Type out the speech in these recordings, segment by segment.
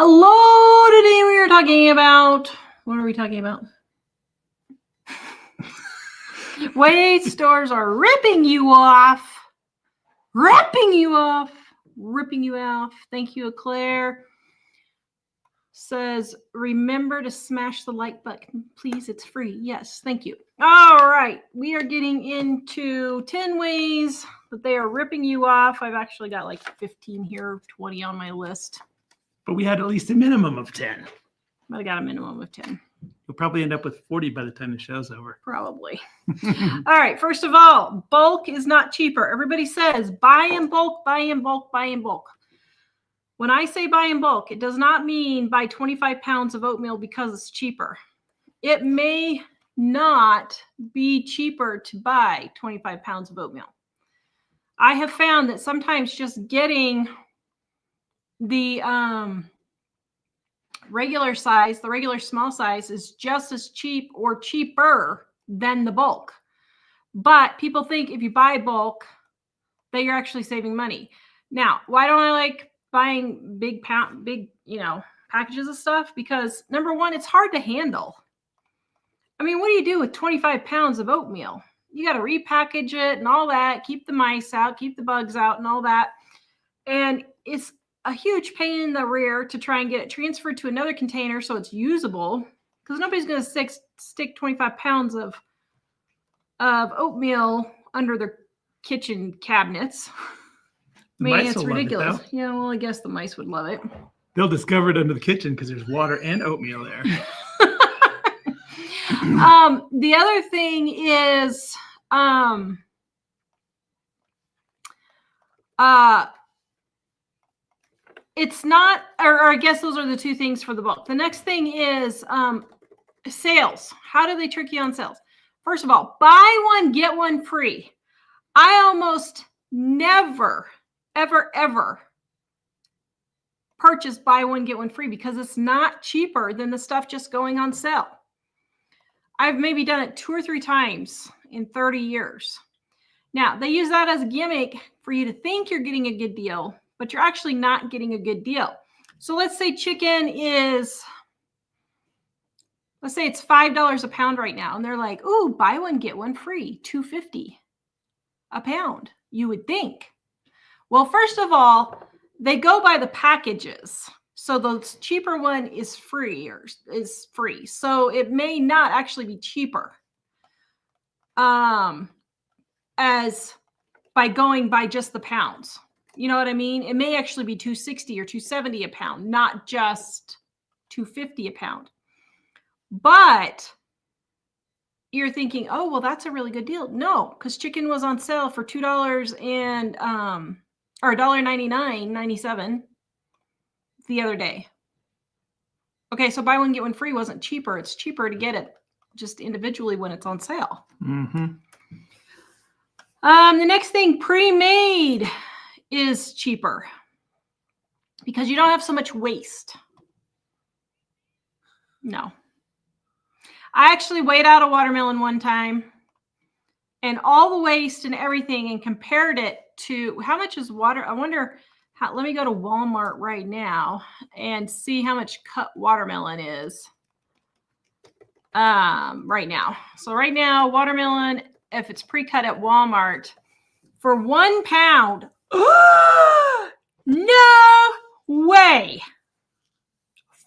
Hello, today we are talking about, what are we talking about? Weight stores are ripping you off. Ripping you off. Thank you, Claire. Says, remember to smash the like button. Please, it's free. Yes, thank you. All right, we are getting into 10 ways that they are ripping you off. I've actually got like 15 here, 20 on my list. But we had at least a minimum of 10. But I got a minimum of 10. You'll probably end up with 40 by the time the show's over. Probably. All right. First of all, bulk is not cheaper. Everybody says buy in bulk, buy in bulk, buy in bulk. When I say buy in bulk, it does not mean buy 25 pounds of oatmeal because it's cheaper. It may not be cheaper to buy 25 pounds of oatmeal. I have found that sometimes just getting the regular size, the regular small size is just as cheap or cheaper than the bulk. But people think if you buy bulk, that you're actually saving money. Now, why don't I like buying big packages of stuff? Because number one, it's hard to handle. I mean, what do you do with 25 pounds of oatmeal? You got to repackage it and all that, keep the mice out, keep the bugs out and all that. And it's a huge pain in the rear to try and get it transferred to another container so it's usable, because nobody's going to stick 25 pounds of oatmeal under their kitchen cabinets. I mean, it's ridiculous. Yeah, well, I guess the mice would love it. They'll discover it under the kitchen because there's water and oatmeal there. The other thing is it's not, or I guess those are the two things for the bulk. The next thing is sales. How do they trick you on sales? First of all, buy one, get one free. I almost never, ever purchase buy one, get one free because it's not cheaper than the stuff just going on sale. I've maybe done it 2 or 3 times in 30 years. Now, they use that as a gimmick for you to think you're getting a good deal, but you're actually not getting a good deal. So let's say chicken is, let's say it's $5 a pound right now. And they're like, ooh, buy one, get one free, $2.50 a pound, you would think. Well, first of all, they go by the packages. So the cheaper one is free. So it may not actually be cheaper as by going by just the pounds. You know what I mean? It may actually be $2.60 or $2.70 a pound, not just $2.50 a pound. But you're thinking, oh, well, that's a really good deal. No, because chicken was on sale for $2 and or $1.99.97 the other day. Okay, so buy one, get one free wasn't cheaper. It's cheaper to get it just individually when it's on sale. Mm-hmm. The next thing, pre-made is cheaper because you don't have so much waste. No. I actually weighed out a watermelon one time and all the waste and everything and compared it to how much is water. I wonder how, let me go to Walmart right now and see how much cut watermelon is right now. So right now, watermelon, if it's pre-cut at Walmart, for 1 pound, no way,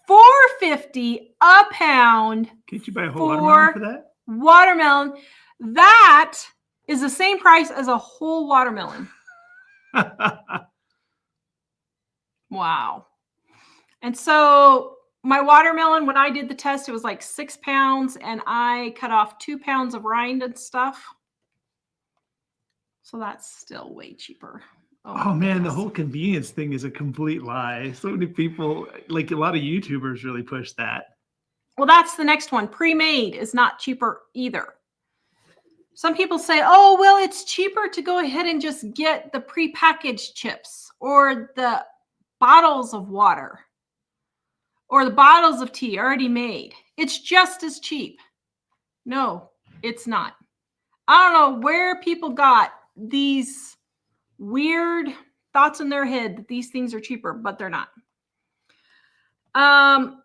$4.50 a pound. Can't you buy a whole watermelon for that? Watermelon. That is the same price as a whole watermelon. Wow. And so my watermelon, when I did the test, it was like 6 pounds and I cut off 2 pounds of rind and stuff. So that's still way cheaper. Oh man, the whole convenience thing is a complete lie. So many people, like a lot of YouTubers really push that. Well, that's the next one. Pre-made is not cheaper either. Some people say, oh, well, it's cheaper to go ahead and just get the pre-packaged chips or the bottles of water or the bottles of tea already made. It's just as cheap. No, it's not. I don't know where people got these weird thoughts in their head that these things are cheaper, but they're not. Oh,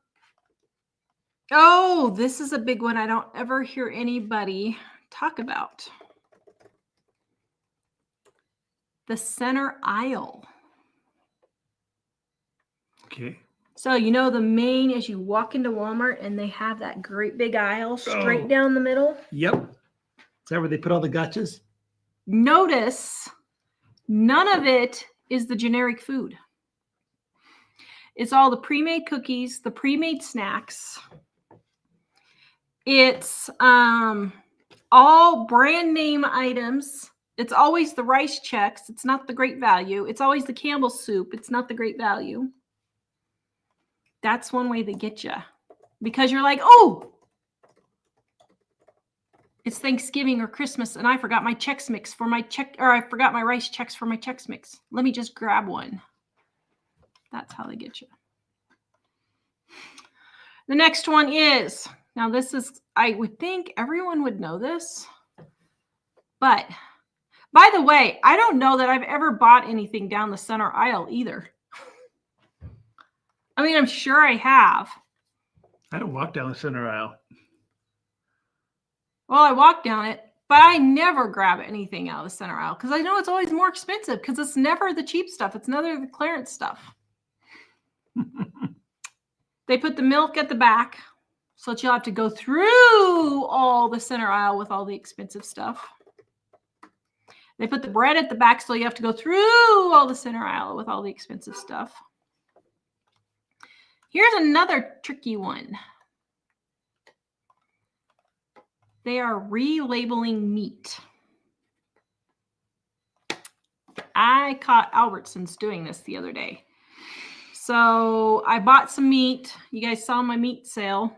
this is a big one I don't ever hear anybody talk about. The center aisle. Okay. So, you know, the main, as you walk into Walmart and they have that great big aisle straight down the middle. Yep. Is that where they put all the gotchas? Notice none of it is the generic food. It's all the pre-made cookies, the pre-made snacks. It's all brand name items. It's always the rice checks. It's not the great value. It's always the Campbell's soup. It's not the great value. That's one way they get you. Because you're like, oh, it's Thanksgiving or Christmas and I forgot my Chex Mix for my I forgot my rice checks for my Chex Mix. Let me just grab one. That's how they get you. The next one is, now this is, I would think everyone would know this, but by the way, I don't know that I've ever bought anything down the center aisle either. I mean, I'm sure I have. I don't walk down the center aisle. Well, I walk down it, but I never grab anything out of the center aisle because I know it's always more expensive because it's never the cheap stuff. It's never the clearance stuff. They put the milk at the back so that you'll have to go through all the center aisle with all the expensive stuff. They put the bread at the back so you have to go through all the center aisle with all the expensive stuff. Here's another tricky one. They are relabeling meat. I caught Albertsons doing this the other day. So I bought some meat. You guys saw my meat sale.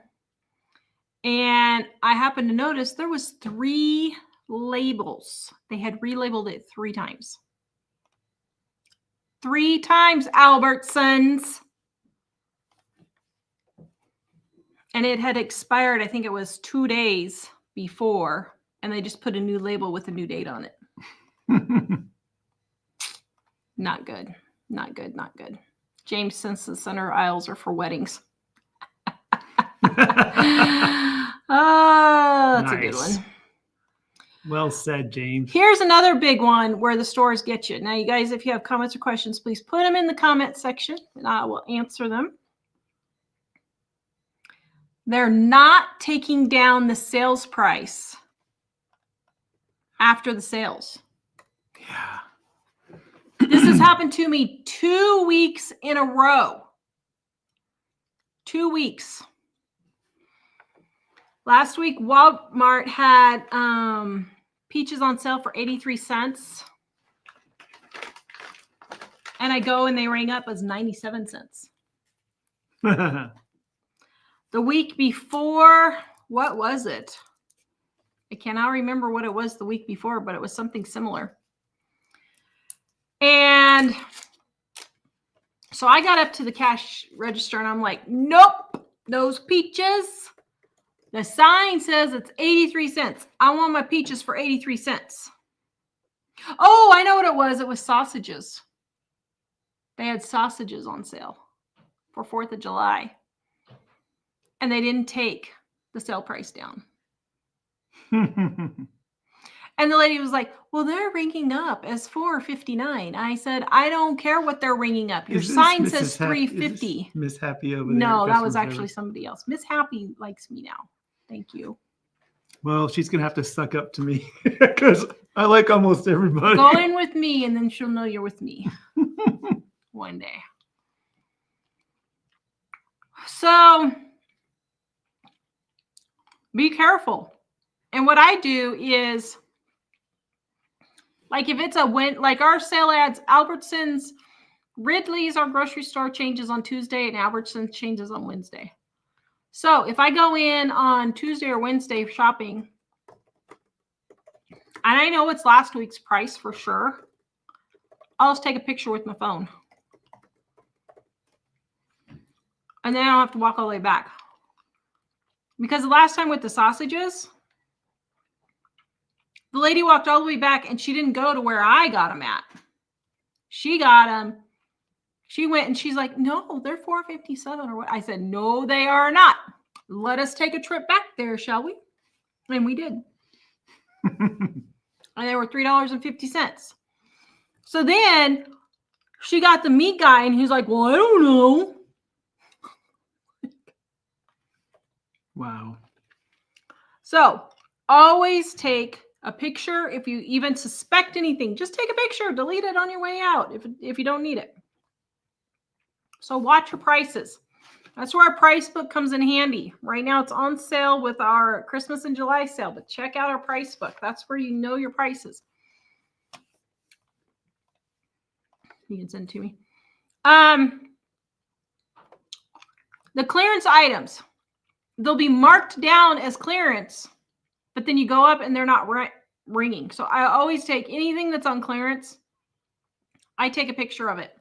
And I happened to notice there was 3 labels. They had relabeled it 3 times. 3 times, Albertsons. And it had expired, I think it was 2 days before. And they just put a new label with a new date on it. Not good. Not good. Not good. James says the center aisles are for weddings. Oh, that's nice. A good one. Well said, James. Here's another big one where the stores get you. Now, you guys, if you have comments or questions, please put them in the comment section and I will answer them. They're not taking down the sales price after the sales. Yeah. This has happened to me 2 weeks in a row. 2 weeks. Last week, Walmart had peaches on sale for 83 cents. And I go and they rang up as 97 cents. The week before, what was it? I cannot remember what it was the week before, but it was something similar. And so I got up to the cash register and I'm like, nope, those peaches. The sign says it's 83 cents. I want my peaches for 83 cents. Oh, I know what it was. It was sausages. They had sausages on sale for 4th of July. And they didn't take the sale price down. And the lady was like, well, they're ringing up as $4.59. I said, I don't care what they're ringing up. Your sign says $3.50. Miss Happy over there? No, that was actually somebody else. Miss Happy likes me now. Thank you. Well, she's going to have to suck up to me because I like almost everybody. Go in with me and then she'll know you're with me one day. So be careful. And what I do is, like if it's like our sale ads, Albertsons, Ridley's, our grocery store, changes on Tuesday and Albertsons changes on Wednesday. So if I go in on Tuesday or Wednesday shopping, and I know it's last week's price for sure, I'll just take a picture with my phone. And then I don't have to walk all the way back. Because the last time with the sausages, the lady walked all the way back and she didn't go to where I got them at. She got them She went and she's like, no, they're $4.57 or what? I said, no, they are not. Let us take a trip back there, shall we? And we did. And they were $3.50. So then she got the meat guy and he's like, well, I don't know. Wow. So always take a picture. If you even suspect anything, just take a picture, delete it on your way out if you don't need it. So watch your prices. That's where our price book comes in handy. Right now it's on sale with our Christmas and July sale, but check out our price book. That's where you know your prices. You can send it to me. The clearance items, they'll be marked down as clearance, but then you go up and they're not ringing. So I always take anything that's on clearance. I take a picture of it.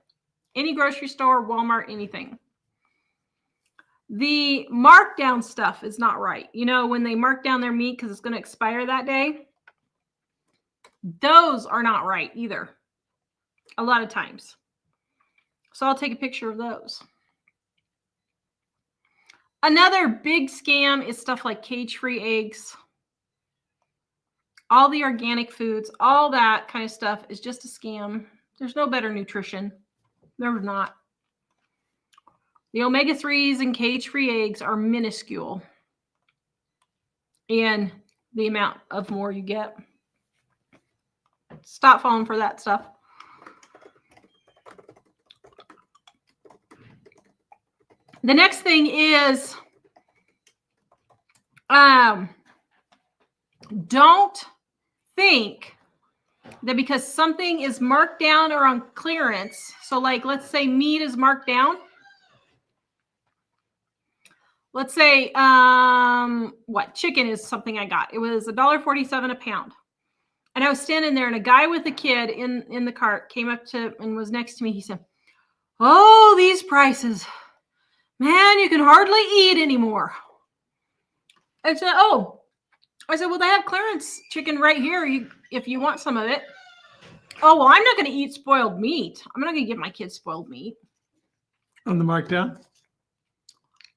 Any grocery store, Walmart, anything. The markdown stuff is not right. You know, when they mark down their meat because it's going to expire that day, those are not right either. A lot of times. So I'll take a picture of those. Another big scam is stuff like cage-free eggs. All the organic foods, all that kind of stuff is just a scam. There's no better nutrition. There's not. The omega-3s and cage-free eggs are minuscule in the amount of more you get. Stop falling for that stuff. The next thing is don't think that because something is marked down or on clearance, so like let's say meat is marked down. Let's say chicken is something I got. It was $1.47 a pound. And I was standing there and a guy with a kid in the cart came up to and was next to me. He said, oh, these prices. Man, you can hardly eat anymore. I said, oh. I said, well, they have clearance chicken right here if you want some of it. Oh, well, I'm not going to eat spoiled meat. I'm not going to give my kids spoiled meat. On the markdown?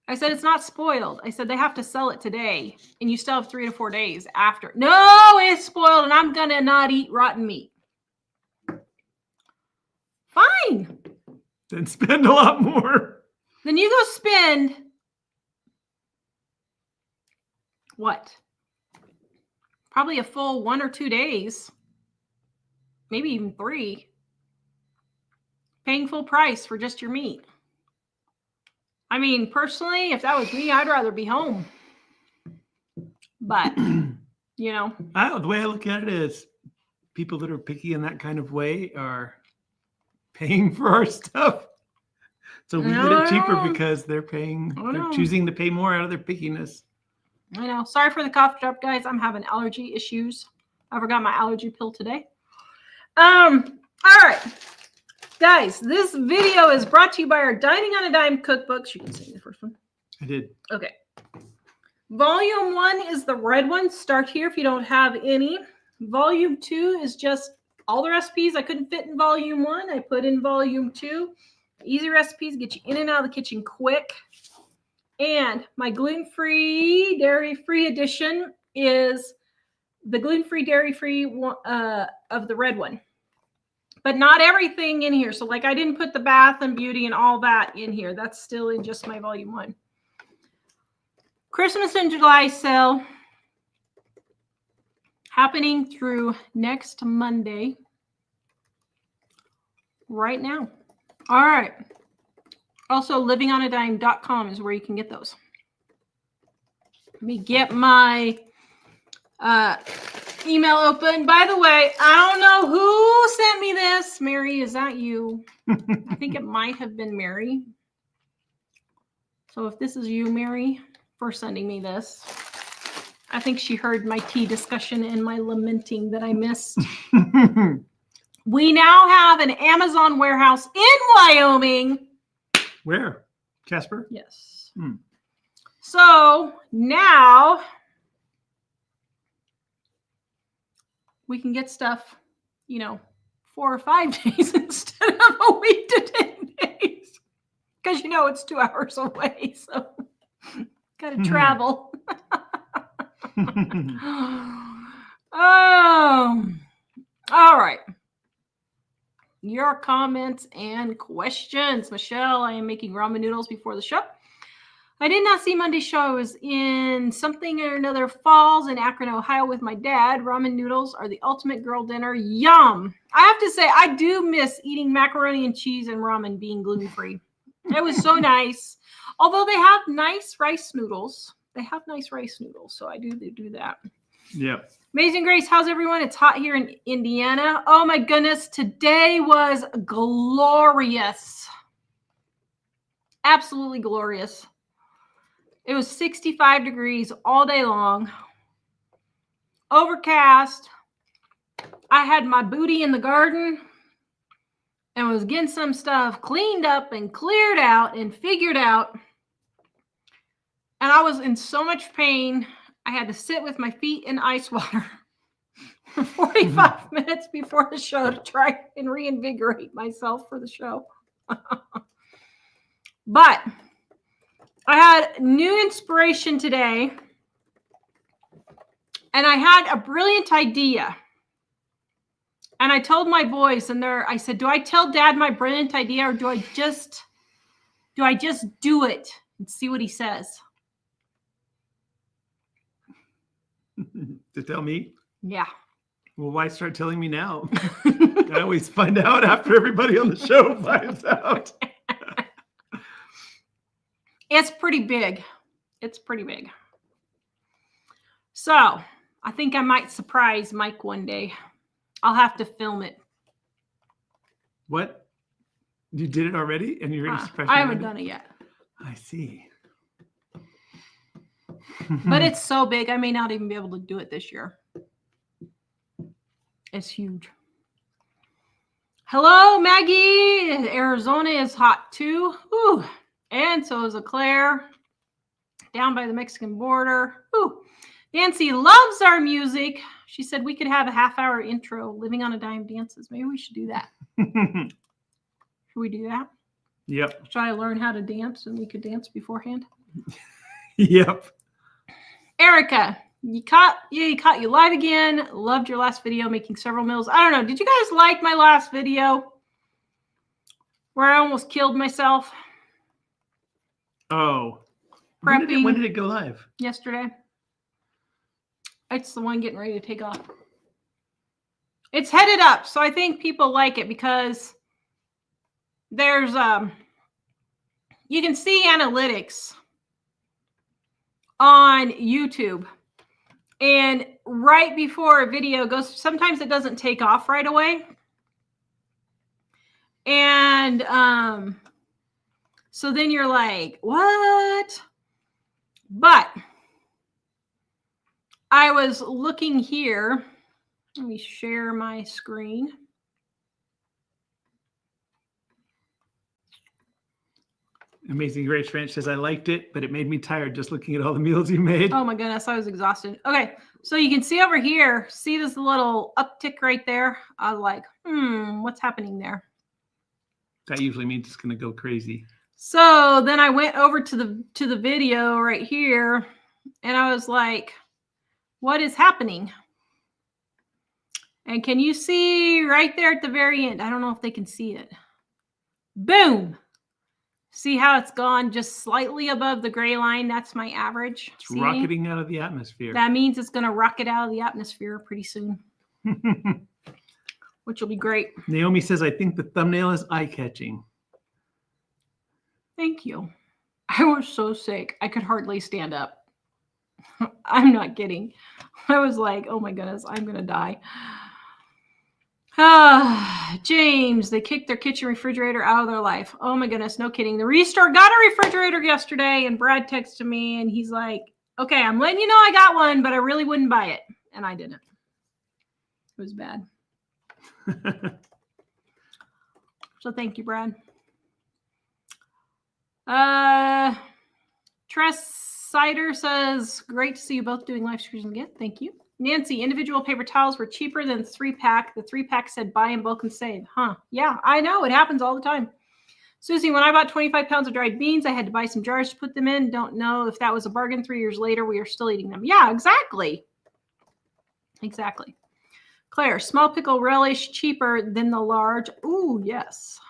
I said, it's not spoiled. I said, they have to sell it today, and you still have 3 to 4 days after. No, it's spoiled, and I'm going to not eat rotten meat. Fine. Then spend a lot more. Then you go spend what? Probably a full 1 or 2 days, maybe even 3, paying full price for just your meat. I mean, personally, if that was me, I'd rather be home. But, you know. The way I look at it is people that are picky in that kind of way are paying for our stuff. So we get it cheaper because they're choosing to pay more out of their pickiness. I know. Sorry for the cough drop, guys. I'm having allergy issues. I forgot my allergy pill today. All right. Guys, this video is brought to you by our Dining on a Dime cookbooks. You can see the first one. I did. Okay. Volume 1 is the red one. Start here if you don't have any. Volume 2 is just all the recipes I couldn't fit in Volume 1. I put in Volume 2. Easy recipes, get you in and out of the kitchen quick. And my gluten-free, dairy-free edition is the gluten-free, dairy-free of the red one. But not everything in here. So like I didn't put the Bath and Beauty and all that in here. That's still in just my Volume 1. Christmas and July sale happening through next Monday. Right now. All right. Also, livingonadime.com is where you can get those. Let me get my email open. By the way, I don't know who sent me this. Mary, is that you? I think it might have been Mary. So if this is you, Mary, for sending me this, I think she heard my tea discussion and my lamenting that I missed. We now have an Amazon warehouse in Wyoming. Where? Casper? Yes. So now we can get stuff, 4 or 5 days instead of a week to 10 days. Because it's 2 hours away, so got to travel. Oh, all right. Your comments and questions. Michelle, I am making ramen noodles before the show. I did not see Monday's show. I was in something or another Falls in Akron, Ohio with my dad. Ramen noodles are the ultimate girl dinner. Yum. I have to say, I do miss eating macaroni and cheese and ramen being gluten-free. It was so nice. Although they have nice rice noodles. So I do that. Yep. Amazing Grace, how's everyone? It's hot here in Indiana. Oh my goodness, today was glorious. Absolutely glorious. It was 65 degrees all day long. Overcast. I had my booty in the garden and was getting some stuff cleaned up and cleared out and figured out. And I was in so much pain. I had to sit with my feet in ice water for 45 minutes before the show to try and reinvigorate myself for the show. But I had new inspiration today, and I had a brilliant idea. And I told my boys, and I said, do I tell Dad my brilliant idea, or do I just do it and see what he says? To tell me? Yeah. Well, why start telling me now? I always find out after everybody on the show finds out. It's pretty big. So I think I might surprise Mike one day. I'll have to film it. What? You did it already? And you're going to surprise me? I haven't done it yet. I see. But it's so big, I may not even be able to do it this year. It's huge. Hello, Maggie. Arizona is hot too. Ooh. And so is Claire down by the Mexican border. Ooh. Nancy loves our music. She said we could have a half-hour intro, Living on a Dime dances. Maybe we should do that. Should we do that? Yep. Should I learn how to dance and we could dance beforehand? Yep. Erica, you caught you live again. Loved your last video, making several meals. I don't know. Did you guys like my last video where I almost killed myself? Oh. Prepping. When did it go live? Yesterday. It's the one getting ready to take off. It's headed up, so I think people like it because there's you can see analytics on YouTube, and right before a video goes, sometimes it doesn't take off right away, and so then you're like, what? But I was looking here. Let me share my screen. Amazing Grace Ranch says, I liked it, but it made me tired just looking at all the meals you made. Oh my goodness, I was exhausted. Okay, so you can see over here, see this little uptick right there? I was like, what's happening there? That usually means it's going to go crazy. So then I went over to the video right here, and I was like, what is happening? And can you see right there at the very end? I don't know if they can see it. Boom. See how it's gone just slightly above the gray line? That's my average. It's rocketing out of the atmosphere. That means it's going to rocket out of the atmosphere pretty soon, which will be great. Naomi says, I think the thumbnail is eye-catching. Thank you. I was so sick. I could hardly stand up. I'm not kidding. I was like, oh my goodness, I'm going to die. James, they kicked their kitchen refrigerator out of their life. Oh my goodness, no kidding. The Restore got a refrigerator yesterday, and Brad texted me, and he's like, okay, I'm letting you know I got one, but I really wouldn't buy it. And I didn't. It was bad. So thank you, Brad. Tress Cider says, great to see you both doing live streams again. Thank you. Nancy, individual paper towels were cheaper than 3-pack. The 3-pack said buy in bulk and save. Huh? Yeah, I know. It happens all the time. Susie, when I bought 25 pounds of dried beans, I had to buy some jars to put them in. Don't know if that was a bargain. 3 years later, we are still eating them. Yeah, exactly. Exactly. Claire, small pickle relish cheaper than the large. Ooh, yes.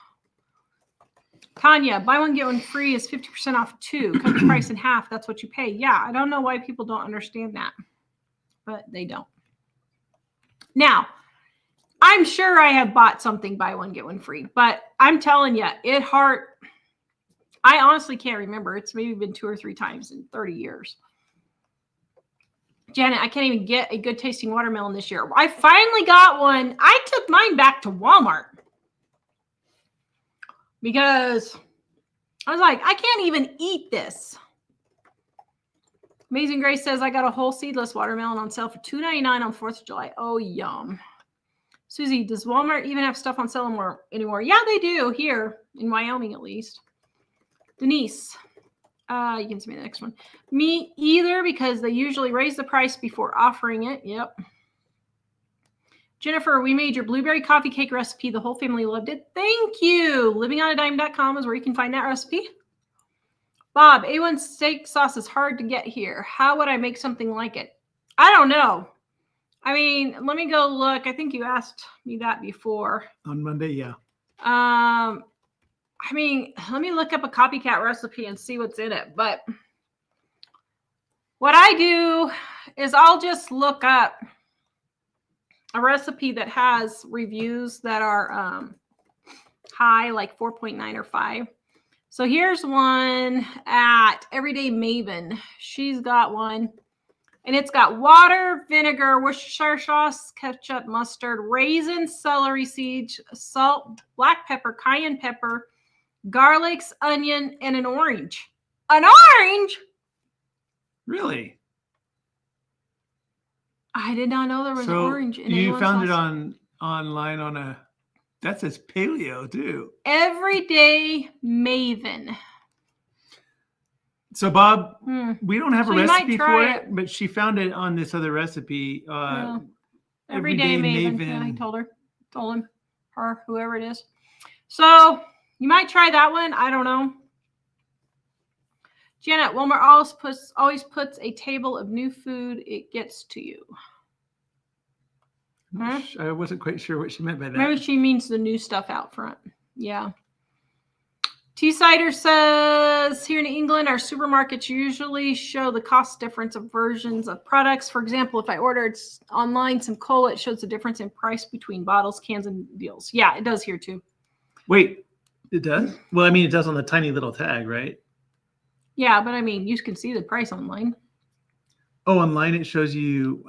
Tanya, buy one, get one free is 50% off 2. Cut the price in half. That's what you pay. Yeah, I don't know why people don't understand that, but they don't. Now, I'm sure I have bought something buy one, get one free, but I'm telling you, I honestly can't remember. It's maybe been 2 or 3 times in 30 years. Janet, I can't even get a good tasting watermelon this year. I finally got one. I took mine back to Walmart because I was like, I can't even eat this. Amazing Grace says, I got a whole seedless watermelon on sale for $2.99 on 4th of July. Oh, yum. Susie, does Walmart even have stuff on sale anymore? Yeah, they do here in Wyoming, at least. Denise, you can send me the next one. Me either, because they usually raise the price before offering it. Yep. Jennifer, we made your blueberry coffee cake recipe. The whole family loved it. Thank you. livingonadime.com is where you can find that recipe. Bob, A1 steak sauce is hard to get here. How would I make something like it? I don't know. I mean, let me go look. I think you asked me that before. On Monday, yeah. I mean, let me look up a copycat recipe and see what's in it. But what I do is I'll just look up a recipe that has reviews that are high, like 4.9 or 5. So here's one at Everyday Maven. She's got one. And it's got water, vinegar, Worcestershire sauce, ketchup, mustard, raisins, celery seeds, salt, black pepper, cayenne pepper, garlics, onion, and an orange. An orange? Really? I did not know there was orange in you A1 found sauce. it online on a, that says paleo too. Everyday Maven. So Bob, we don't have a recipe for it, but she found it on this other recipe. Everyday Maven. Yeah, he told him, her, whoever it is. So you might try that one. I don't know. Janet, Walmart always puts a table of new food it gets to you. I wasn't quite sure what she meant by that. Maybe she means the new stuff out front. Yeah. T-Cider says, here in England, our supermarkets usually show the cost difference of versions of products. For example, if I ordered online some cola, it shows the difference in price between bottles, cans, and deals. Yeah, it does here too. Wait, it does? Well, I mean, it does on the tiny little tag, right? Yeah, but I mean, you can see the price online. Oh, online it shows you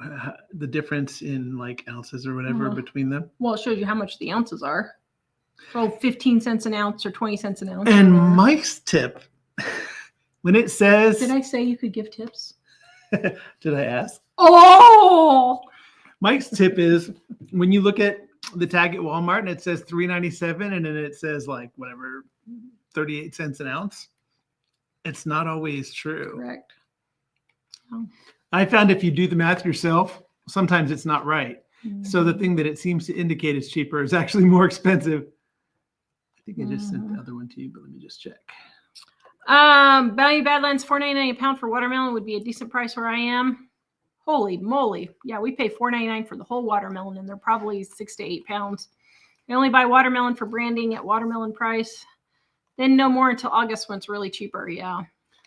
the difference in like ounces or whatever between them? Well, it shows you how much the ounces are. So 15 cents an ounce or 20 cents an ounce. And Mike's tip, when it says... Did I say you could give tips? Did I ask? Oh! Mike's tip is when you look at the tag at Walmart and it says $3.97 and then it says like whatever, 38 cents an ounce, it's not always true. Correct. Oh. I found if you do the math yourself, sometimes it's not right. So the thing that it seems to indicate is cheaper is actually more expensive. I think I just sent the other one to you, but let me just check. Value Badlands, $4.99 a pound for watermelon would be a decent price where I am. Holy moly. Yeah, we pay $4.99 for the whole watermelon, and they're probably 6 to 8 pounds. I only buy watermelon for branding at watermelon price. Then no more until August when it's really cheaper. Yeah.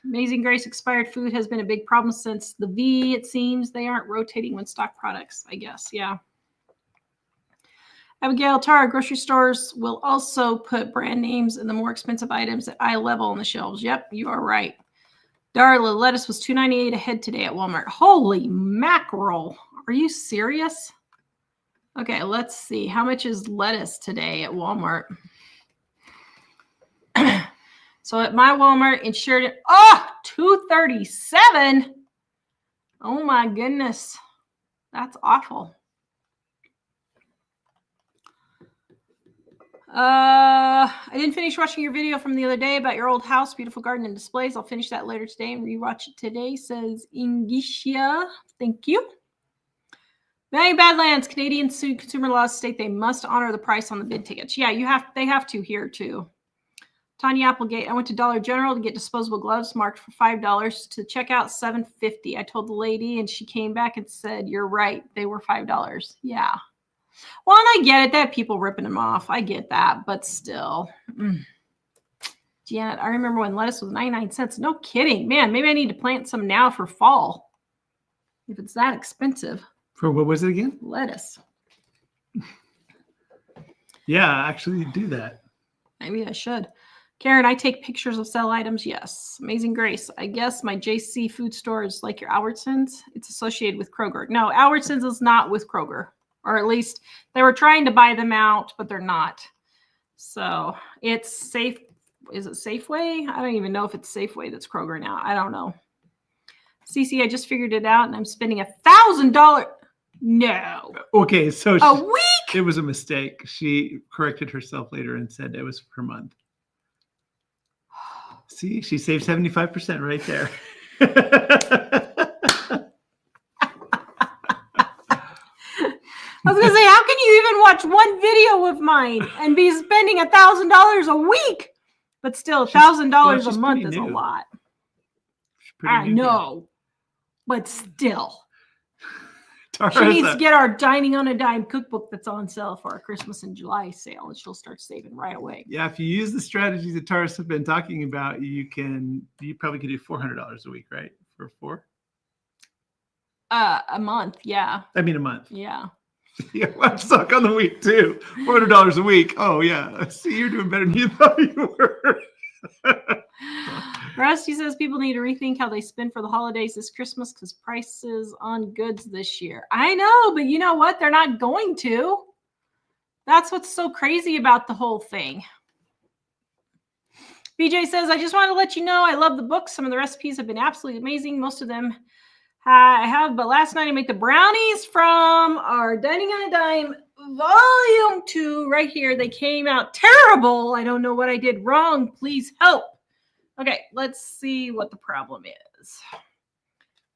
Amazing Grace expired food has been a big problem since the V, it seems. They aren't rotating when stock products, I guess. Yeah. Abigail, Tara, grocery stores will also put brand names in the more expensive items at eye level on the shelves. Yep, you are right. Darla, lettuce was $2.98 a head today at Walmart. Holy mackerel. Are you serious? Okay, let's see. How much is lettuce today at Walmart? So at my Walmart, insured, $2.37. Oh my goodness. That's awful. I didn't finish watching your video from the other day about your old house, beautiful garden and displays. I'll finish that later today and rewatch it today, says Ingisha. Thank you. Value Badlands, Canadian consumer laws state they must honor the price on the bid tickets. Yeah, they have to here too. Tanya Applegate, I went to Dollar General to get disposable gloves marked for $5 to check out $7.50. I told the lady and she came back and said, you're right. They were $5. Yeah. Well, and I get it. They have people ripping them off. I get that, but still. Janet, I remember when lettuce was 99 cents. No kidding. Man, maybe I need to plant some now for fall. If it's that expensive. For what was it again? Lettuce. Yeah, actually do that. Maybe I should. Karen, I take pictures of sell items. Yes. Amazing Grace. I guess my JC food store is like your Albertsons. It's associated with Kroger. No, Albertsons is not with Kroger. Or at least they were trying to buy them out, but they're not. So it's safe. Is it Safeway? I don't even know if it's Safeway that's Kroger now. I don't know. Cece, I just figured it out and I'm spending $1,000. No. Okay, so a week? It was a mistake. She corrected herself later and said it was per month. See, she saved 75% right there. I was going to say, how can you even watch one video of mine and be spending $1,000 a week? But still, $1,000 a month is a lot. I know, but still. She needs to get our Dining on a Dime cookbook that's on sale for our Christmas and July sale, and she'll start saving right away. Yeah, if you use the strategies that Taurus have been talking about, you probably could do $400 a week, right? For 4? A month, yeah. I mean a month. Yeah. Yeah, well, I'm stuck on the week too. $400 a week. Oh yeah. See, you're doing better than you thought you were. Rusty says people need to rethink how they spend for the holidays this Christmas because prices on goods this year. I know, but you know what? They're not going to. That's what's so crazy about the whole thing. BJ says, I just want to let you know I love the book. Some of the recipes have been absolutely amazing. Most of them I have, but last night I made the brownies from our Dining on a Dime Volume 2 right here. They came out terrible. I don't know what I did wrong. Please help. Okay, let's see what the problem is.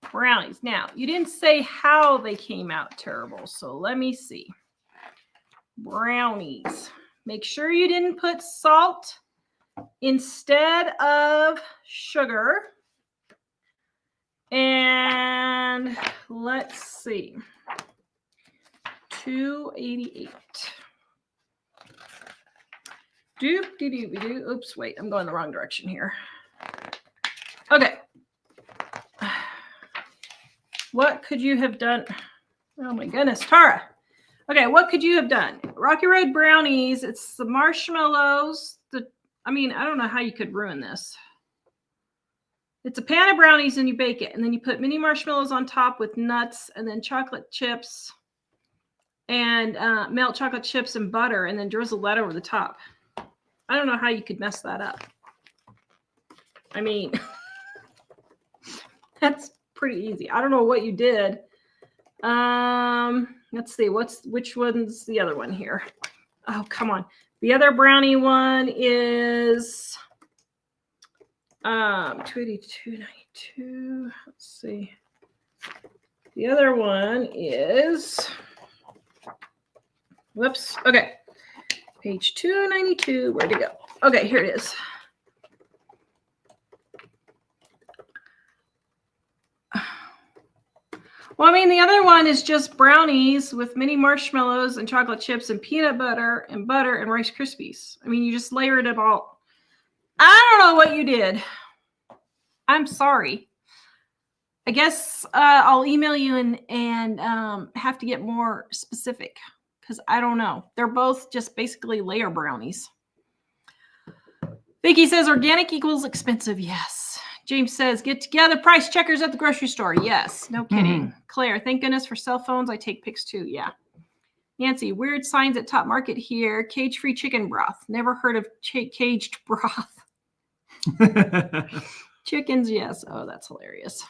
Brownies. Now, you didn't say how they came out terrible, so let me see. Brownies. Make sure you didn't put salt instead of sugar. And let's see. 288. Doop-de-doop-de-doo. Oops, wait, I'm going the wrong direction here. Okay. What could you have done? Oh my goodness, Tara. Okay, what could you have done? Rocky Road brownies, it's the marshmallows. I don't know how you could ruin this. It's a pan of brownies and you bake it. And then you put mini marshmallows on top with nuts and then chocolate chips and melt chocolate chips and butter and then drizzle that over the top. I don't know how you could mess that up. I mean, that's pretty easy. I don't know what you did. Let's see. Which one's the other one here? Oh, come on. The other brownie one is 282.92. Let's see. The other one is, whoops. Okay. Page 292. Where'd it go? Okay, here it is. Well, the other one is just brownies with mini marshmallows and chocolate chips and peanut butter and Rice Krispies. You just layered it all. I don't know what you did. I'm sorry. I guess I'll email you and have to get more specific because I don't know. They're both just basically layer brownies. Vicky says organic equals expensive. Yes. James says, get together price checkers at the grocery store. Yes, no kidding. Mm-hmm. Claire, thank goodness for cell phones. I take pics too. Yeah. Nancy, weird signs at Top Market here. Cage-free chicken broth. Never heard of caged broth. Chickens, yes. Oh, that's hilarious.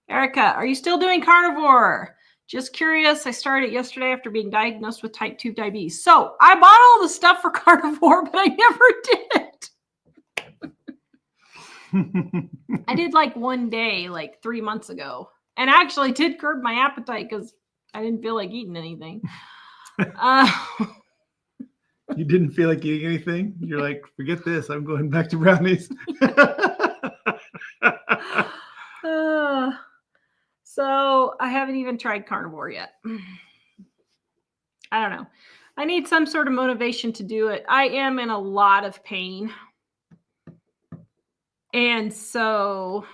Erica, are you still doing carnivore? Just curious. I started yesterday after being diagnosed with type 2 diabetes. So I bought all the stuff for carnivore, but I never did. I did one day, 3 months ago, and actually did curb my appetite because I didn't feel like eating anything. You didn't feel like eating anything? You're like, forget this. I'm going back to brownies. So I haven't even tried carnivore yet. I don't know. I need some sort of motivation to do it. I am in a lot of pain. And so,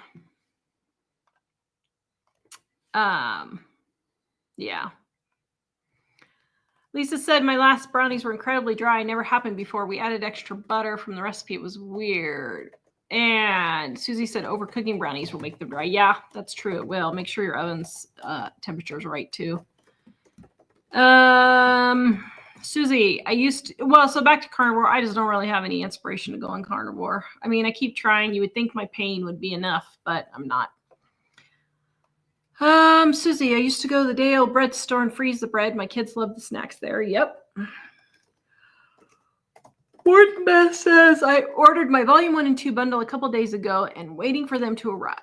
yeah. Lisa said my last brownies were incredibly dry. Never happened before. We added extra butter from the recipe. It was weird. And Susie said overcooking brownies will make them dry. Yeah, that's true. It will. Make sure your oven's temperature is right too. Susie, so back to carnivore. I just don't really have any inspiration to go on carnivore. I mean, I keep trying. You would think my pain would be enough, but I'm not. Susie, I used to go to the day-old bread store and freeze the bread. My kids love the snacks there. Yep. Warden Beth says, I ordered my volume 1 and 2 bundle a couple days ago and waiting for them to arrive.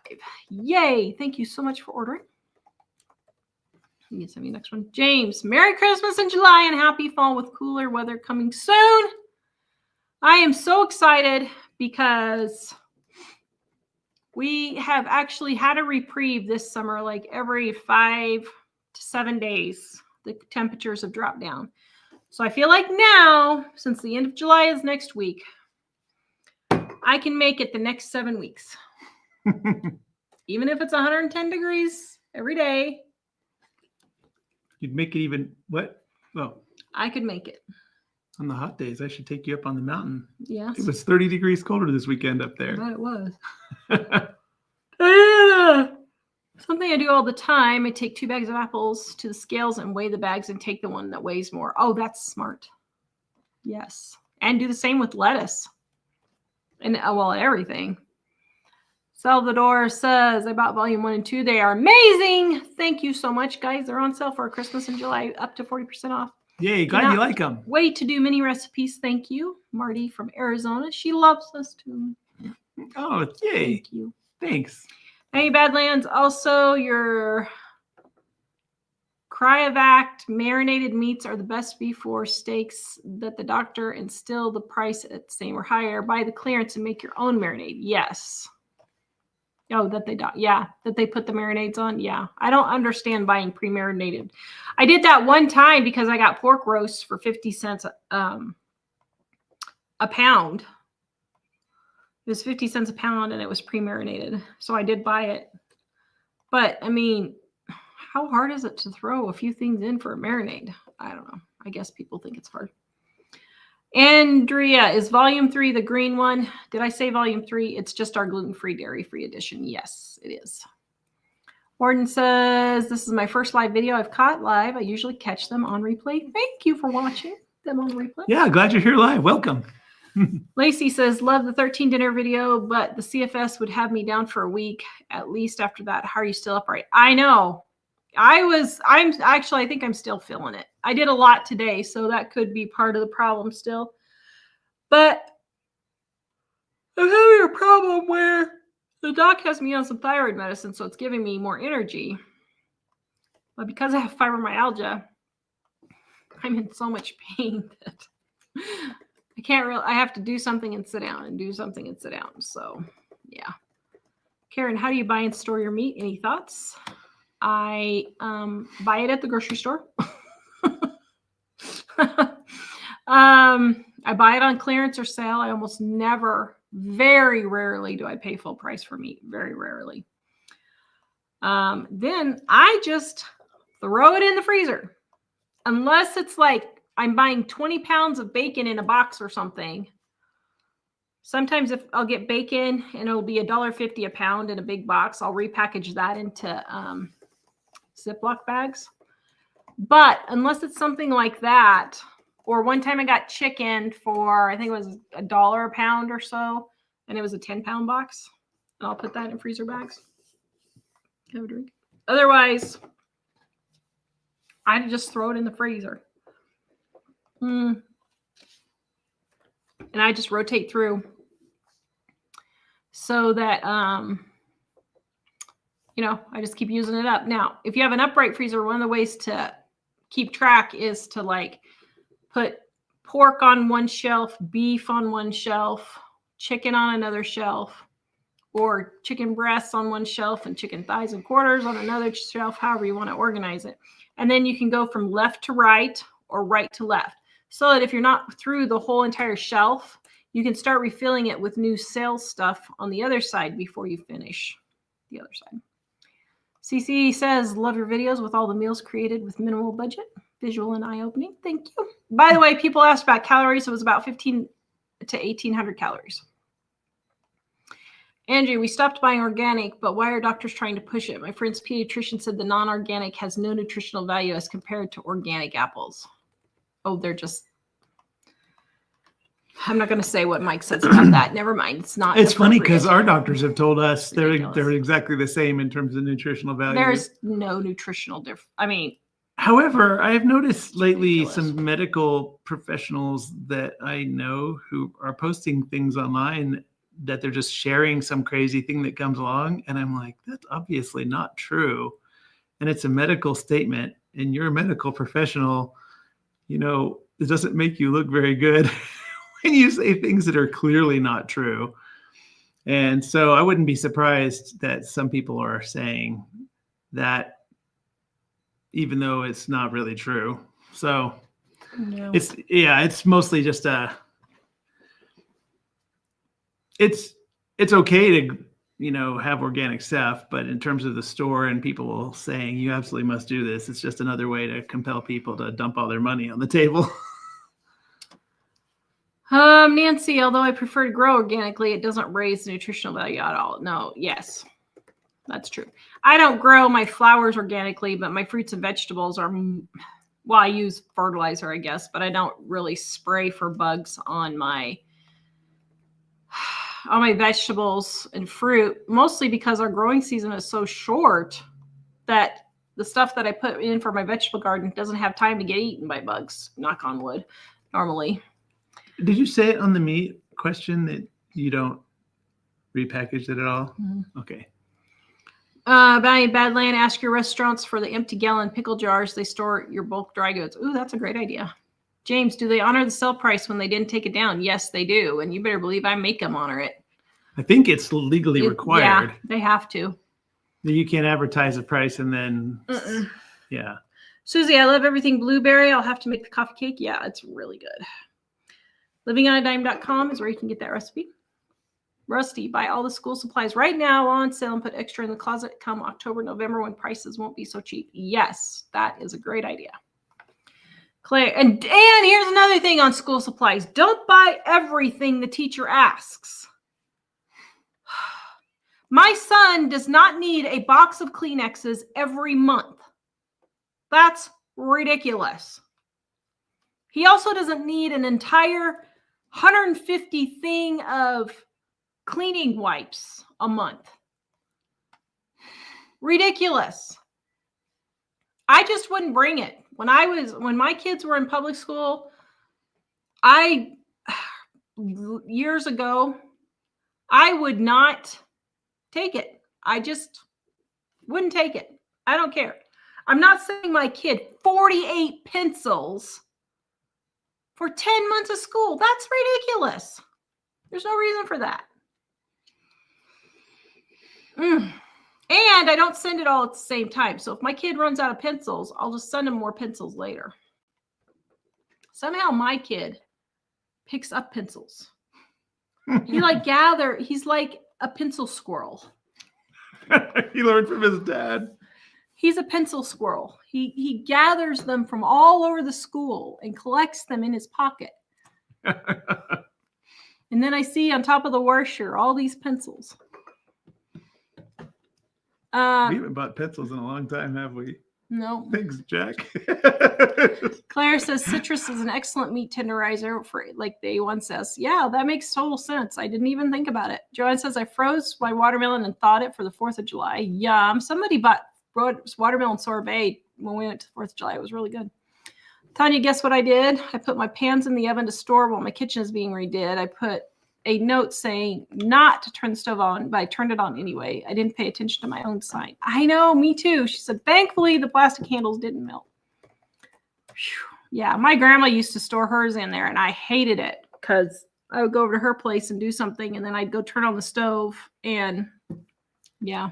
Yay. Thank you so much for ordering. You can send me the next one. James, Merry Christmas in July and happy fall with cooler weather coming soon. I am so excited because we have actually had a reprieve this summer, like every 5 to 7 days, the temperatures have dropped down. So I feel like now, since the end of July is next week, I can make it the next 7 weeks. Even if it's 110 degrees every day. You'd make it even, what? Well, I could make it. On the hot days, I should take you up on the mountain. Yes. It was 30 degrees colder this weekend up there. I bet it was. Diana! Something I do all the time. I take 2 bags of apples to the scales and weigh the bags and take the one that weighs more. Oh, that's smart. Yes. And do the same with lettuce. And, well, everything. Salvador says, I bought volume 1 and 2. They are amazing. Thank you so much, guys. They're on sale for Christmas in July, up to 40% off. Yay, glad you like them. Wait to do mini recipes. Thank you. Marty from Arizona. She loves us too. Oh, yay. Thank you. Thanks. Hey, Badlands. Also, your cryovac marinated meats are the best before steaks that the doctor and still the price at the same or higher. Buy the clearance and make your own marinade. Yes. Oh, that they put the marinades on. Yeah. I don't understand buying pre-marinated. I did that one time because I got pork roasts for 50 cents a pound. It was 50 cents a pound and it was pre-marinated. So I did buy it. But I mean, how hard is it to throw a few things in for a marinade? I don't know. I guess people think it's hard. Andrea, is volume 3 the green one? Did I say volume 3? It's just our gluten-free, dairy-free edition. Yes, it is. Warden says, this is my first live video I've caught live. I usually catch them on replay. Thank you for watching them on replay. Yeah, glad you're here live. Welcome. Lacey says, love the 13 dinner video, but the CFS would have me down for a week at least after that. How are you still upright? I know. I think I'm still feeling it. I did a lot today, so that could be part of the problem still. But I'm having a problem where the doc has me on some thyroid medicine, so it's giving me more energy. But because I have fibromyalgia, I'm in so much pain that I have to do something and sit down and do something and sit down. So, yeah. Karen, how do you buy and store your meat? Any thoughts? I buy it at the grocery store. I buy it on clearance or sale. I almost never, very rarely do I pay full price for meat. Very rarely. Then I just throw it in the freezer. Unless it's like I'm buying 20 pounds of bacon in a box or something. Sometimes if I'll get bacon and it'll be $1.50 a pound in a big box, I'll repackage that into Ziploc bags. But unless it's something like that, or one time I got chicken for, I think it was $1 a pound or so, and it was a 10-pound box. And I'll put that in freezer bags. Have a drink. Otherwise, I just throw it in the freezer. And I just rotate through so that, I just keep using it up. Now, if you have an upright freezer, one of the ways to keep track is to like put pork on one shelf, beef on one shelf, chicken on another shelf, or chicken breasts on one shelf and chicken thighs and quarters on another shelf, however you want to organize it. And then you can go from left to right or right to left, so that if you're not through the whole entire shelf, you can start refilling it with new sales stuff on the other side before you finish the other side. CC says, love your videos with all the meals created with minimal budget, visual and eye-opening. Thank you. By the way, people asked about calories. It was about 15 to 1,800 calories. Andrew, we stopped buying organic, but why are doctors trying to push it? My friend's pediatrician said the non-organic has no nutritional value as compared to organic apples. Oh, they're just... I'm not going to say what Mike says about that. Never mind. It's not. It's funny because our doctors have told us they're exactly the same in terms of nutritional value. There's no nutritional difference. I mean, however, I have noticed lately some medical professionals that I know who are posting things online that they're just sharing some crazy thing that comes along. And I'm like, that's obviously not true. And it's a medical statement, and you're a medical professional. You know, it doesn't make you look very good when you say things that are clearly not true. And so I wouldn't be surprised that some people are saying that, even though it's not really true. So no. It's mostly just it's okay to, you know, have organic stuff, but in terms of the store and people saying you absolutely must do this, it's just another way to compel people to dump all their money on the table. Nancy, although I prefer to grow organically, it doesn't raise the nutritional value at all. No, yes, that's true. I don't grow my flowers organically, but my fruits and vegetables are, well, I use fertilizer, I guess, but I don't really spray for bugs on my vegetables and fruit, mostly because our growing season is so short that the stuff that I put in for my vegetable garden doesn't have time to get eaten by bugs, knock on wood, normally. Did you say it on the meat question that you don't repackage it at all? Mm-hmm. Okay. Badland, ask your restaurants for the empty gallon pickle jars. They store your bulk dry goods. Ooh, that's a great idea. James, do they honor the sale price when they didn't take it down? Yes, they do. And you better believe I make them honor it. I think it's legally required. Yeah, they have to. You can't advertise a price and then, yeah. Susie, I love everything blueberry. I'll have to make the coffee cake. Yeah, it's really good. livingonadime.com is where you can get that recipe. Rusty, buy all the school supplies right now on sale and put extra in the closet come October, November when prices won't be so cheap. Yes, that is a great idea. Claire, and here's another thing on school supplies. Don't buy everything the teacher asks. My son does not need a box of Kleenexes every month. That's ridiculous. He also doesn't need an entire 150 thing of cleaning wipes a month. Ridiculous. I just wouldn't bring it. When my kids were in public school, years ago, I would not take it. I just wouldn't take it. I don't care. I'm not sending my kid 48 pencils for 10 months of school. That's ridiculous. There's no reason for that. And I don't send it all at the same time. So if my kid runs out of pencils, I'll just send him more pencils later. Somehow my kid picks up pencils. He's like a pencil squirrel. He learned from his dad. He's a pencil squirrel. He gathers them from all over the school and collects them in his pocket. And then I see on top of the washer all these pencils. We haven't bought pencils in a long time, have we? No. Thanks, Jack. Claire says citrus is an excellent meat tenderizer, for like day one says. Yeah, that makes total sense. I didn't even think about it. Joanne says I froze my watermelon and thawed it for the 4th of July. Yum. Somebody bought watermelon sorbet when we went to the 4th of July. It was really good. Tanya, guess what I did? I put my pans in the oven to store while my kitchen is being redid. I put a note saying not to turn the stove on, but I turned it on anyway. I didn't pay attention to my own sign. I know, me too. She said, thankfully, the plastic handles didn't melt. Whew. Yeah, my grandma used to store hers in there, and I hated it because I would go over to her place and do something, and then I'd go turn on the stove, and yeah.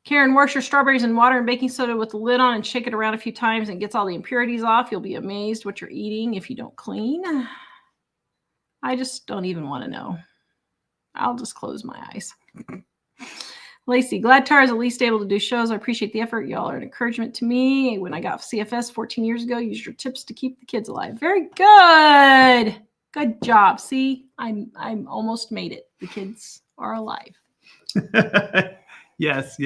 Karen, wash your strawberries in water and baking soda with the lid on and shake it around a few times and it gets all the impurities off. You'll be amazed what you're eating if you don't clean. I just don't even want to know. I'll just close my eyes. Lacey, glad Tara's at least able to do shows. I appreciate the effort. Y'all are an encouragement to me. When I got CFS 14 years ago, used your tips to keep the kids alive. Very good. Good job. See, I'm almost made it. The kids are alive. Yes.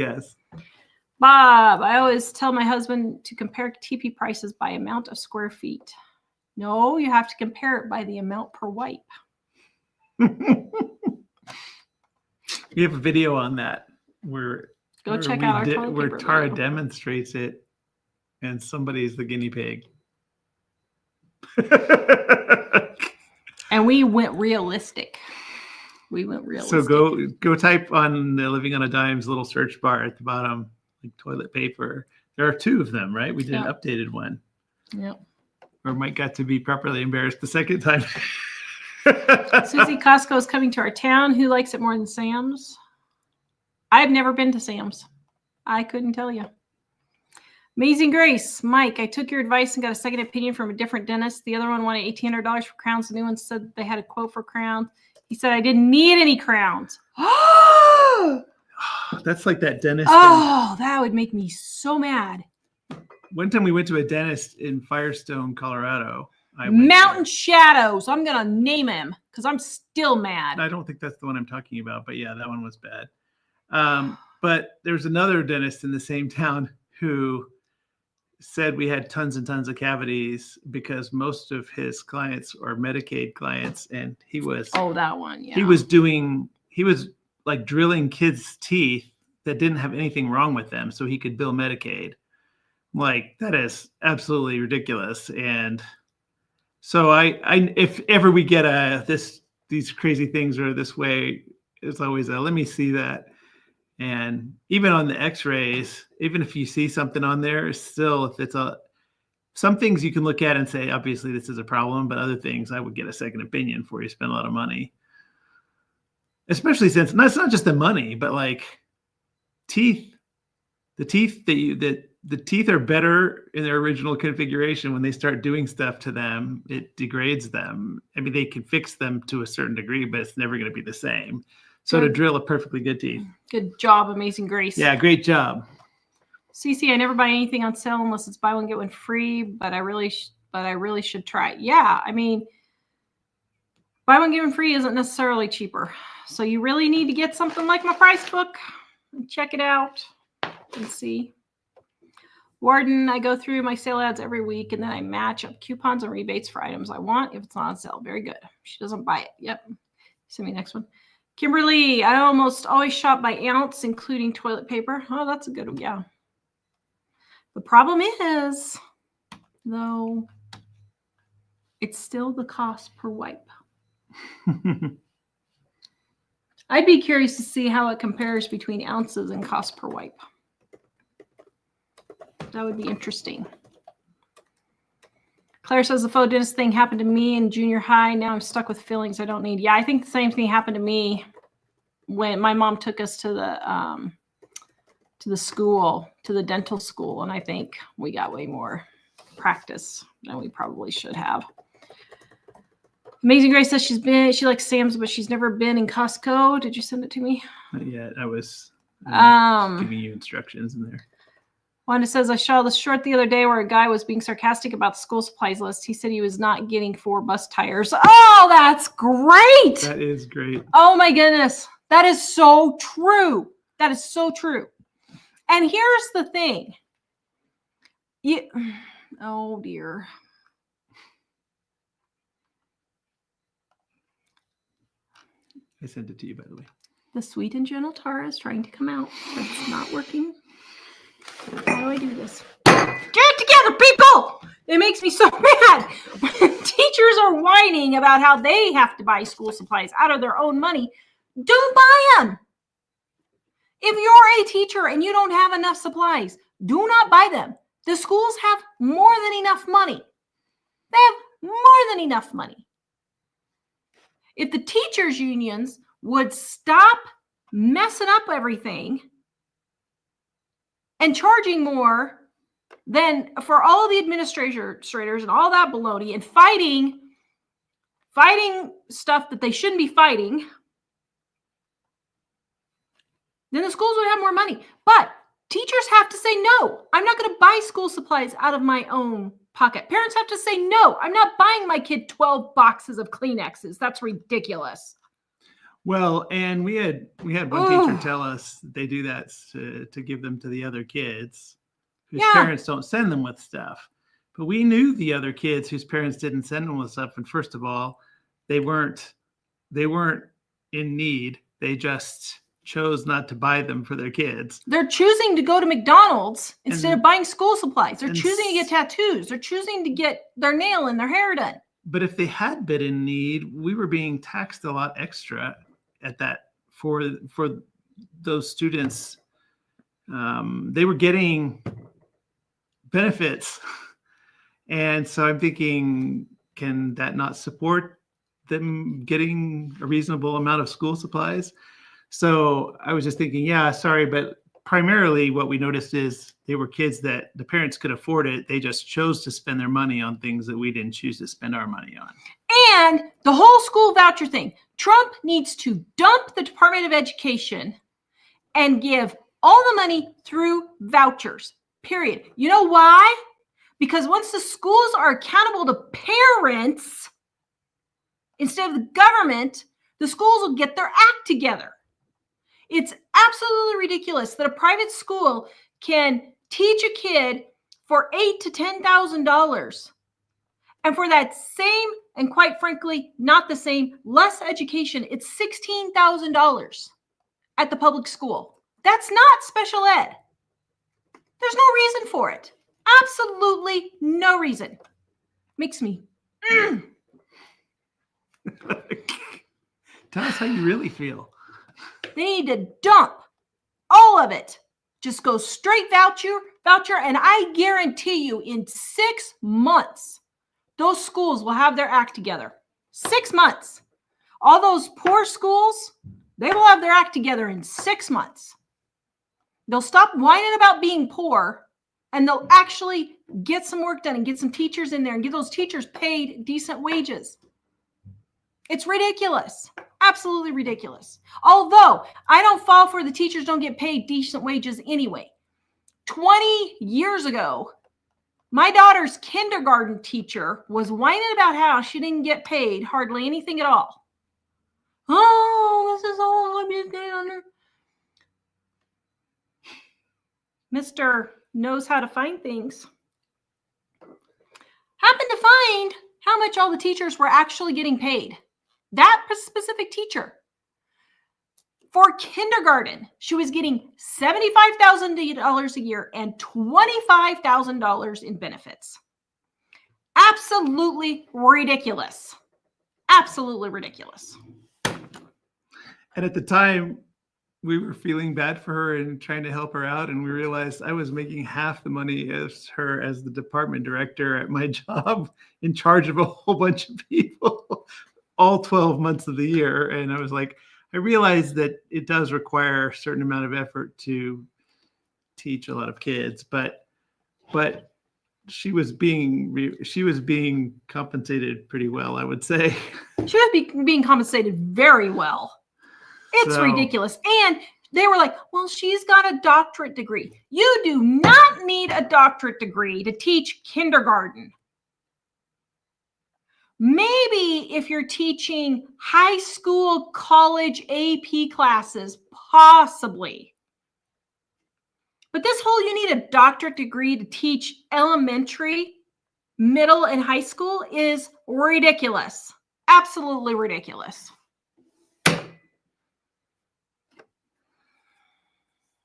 Bob, I always tell my husband to compare TP prices by amount of square feet. No, you have to compare it by the amount per wipe. We have a video on that where check out our toilet paper where Tara video. demonstrates it, and somebody's the guinea pig. And we went realistic. So go type on the Living on a Dime's little search bar at the bottom, like toilet paper. There are 2 of them, right? We did an updated one. Yep. Or Mike got to be properly embarrassed the second time. Susie, Costco is coming to our town. Who likes it more than Sam's? I've never been to Sam's. I couldn't tell you. Amazing Grace. Mike, I took your advice and got a second opinion from a different dentist. The other one wanted $1,800 for crowns. The new one said they had a quote for crowns. He said I didn't need any crowns. That's like that dentist. Oh, that would make me so mad. One time we went to a dentist in Firestone, Colorado. Mountain Shadows. I'm going to name him because I'm still mad. I don't think that's the one I'm talking about, but yeah, that one was bad. But there's another dentist in the same town who said we had tons and tons of cavities because most of his clients are Medicaid clients, and he was that one. Yeah, he was like drilling kids' teeth that didn't have anything wrong with them, so he could bill Medicaid. Like, that is absolutely ridiculous. And so I if ever we get these crazy things are this way, it's always let me see that. And even on the x-rays, even if you see something on there, still, if it's some things you can look at and say, obviously this is a problem, but other things I would get a second opinion before you spend a lot of money. Especially since it's not just the money, but like teeth, the teeth the teeth are better in their original configuration. When they start doing stuff to them, it degrades them. I mean, they can fix them to a certain degree, but it's never going to be the same. So to drill a perfectly good teeth. Good job, Amazing Grace. Yeah, great job. CC, I never buy anything on sale unless it's buy one get one free, but I really should try it. Yeah, I mean, buy one get one free isn't necessarily cheaper. So you really need to get something like my price book and check it out and see. Warden, I go through my sale ads every week and then I match up coupons and rebates for items I want if it's not on sale. Very good. She doesn't buy it. Yep. Send me next one. Kimberly, I almost always shop by ounce, including toilet paper. Oh, that's a good one. Yeah. The problem is, though, it's still the cost per wipe. I'd be curious to see how it compares between ounces and cost per wipe. That would be interesting. Claire says the faux dentist thing happened to me in junior high. Now I'm stuck with fillings I don't need. Yeah, I think the same thing happened to me when my mom took us to the school, to the dental school, and I think we got way more practice than we probably should have. Amazing Grace says she likes Sam's, but she's never been in Costco. Did you send it to me? Not yet. I was giving you instructions in there. Wanda says, I saw the short the other day where a guy was being sarcastic about the school supplies list. He said he was not getting 4 bus tires. Oh, that's great. That is great. Oh, my goodness. That is so true. That is so true. And here's the thing. Oh, dear. I sent it to you, by the way. The sweet and gentle Tara is trying to come out. That's not working. How do I do this? Get it together, people! It makes me so mad when teachers are whining about how they have to buy school supplies out of their own money. Don't buy them. If you're a teacher and you don't have enough supplies, do not buy them. The schools have more than enough money. They have more than enough money. If the teachers' unions would stop messing up everything and charging more than for all of the administrators and all that baloney and fighting stuff that they shouldn't be fighting, then the schools would have more money. But teachers have to say, no, I'm not going to buy school supplies out of my own pocket. Parents have to say, no, I'm not buying my kid 12 boxes of Kleenexes. That's ridiculous. Well, and we had one teacher tell us they do that to give them to the other kids whose parents don't send them with stuff. But we knew the other kids whose parents didn't send them with stuff. And first of all, they weren't in need. They just chose not to buy them for their kids. They're choosing to go to McDonald's instead of buying school supplies. They're choosing to get tattoos. They're choosing to get their nail and their hair done. But if they had been in need, we were being taxed a lot extra at that for those students. They were getting benefits. And so I'm thinking, can that not support them getting a reasonable amount of school supplies? So I was just thinking, yeah, sorry, but primarily what we noticed is they were kids that the parents could afford it. They just chose to spend their money on things that we didn't choose to spend our money on. And the whole school voucher thing. Trump needs to dump the Department of Education and give all the money through vouchers, period. You know why? Because once the schools are accountable to parents instead of the government, the schools will get their act together. It's absolutely ridiculous that a private school can teach a kid for $8,000 to $10,000. And for that same, and quite frankly, not the same, less education, it's $16,000 at the public school. That's not special ed. There's no reason for it. Absolutely no reason. Makes me. Tell us how you really feel. They need to dump all of it. Just go straight voucher, and I guarantee you in 6 months, those schools will have their act together. 6 months. All those poor schools, they will have their act together in 6 months. They'll stop whining about being poor, and they'll actually get some work done and get some teachers in there and get those teachers paid decent wages. It's ridiculous. Absolutely ridiculous. Although I don't fall for the teachers don't get paid decent wages anyway. 20 years ago, my daughter's kindergarten teacher was whining about how she didn't get paid hardly anything at all. Oh, this is all I'm getting under. Mr. knows how to find things. Happened to find how much all the teachers were actually getting paid. That specific teacher. For kindergarten, she was getting $75,000 a year and $25,000 in benefits. Absolutely ridiculous. Absolutely ridiculous. And at the time, we were feeling bad for her and trying to help her out. And we realized I was making half the money as her as the department director at my job, in charge of a whole bunch of people, all 12 months of the year. And I was like, I realized that it does require a certain amount of effort to teach a lot of kids, but she was being compensated pretty well, I would say. She was being compensated very well. It's ridiculous. And they were like, well, she's got a doctorate degree. You do not need a doctorate degree to teach kindergarten. Maybe if you're teaching high school, college AP classes, possibly. But this whole you need a doctorate degree to teach elementary, middle, and high school is ridiculous. Absolutely ridiculous.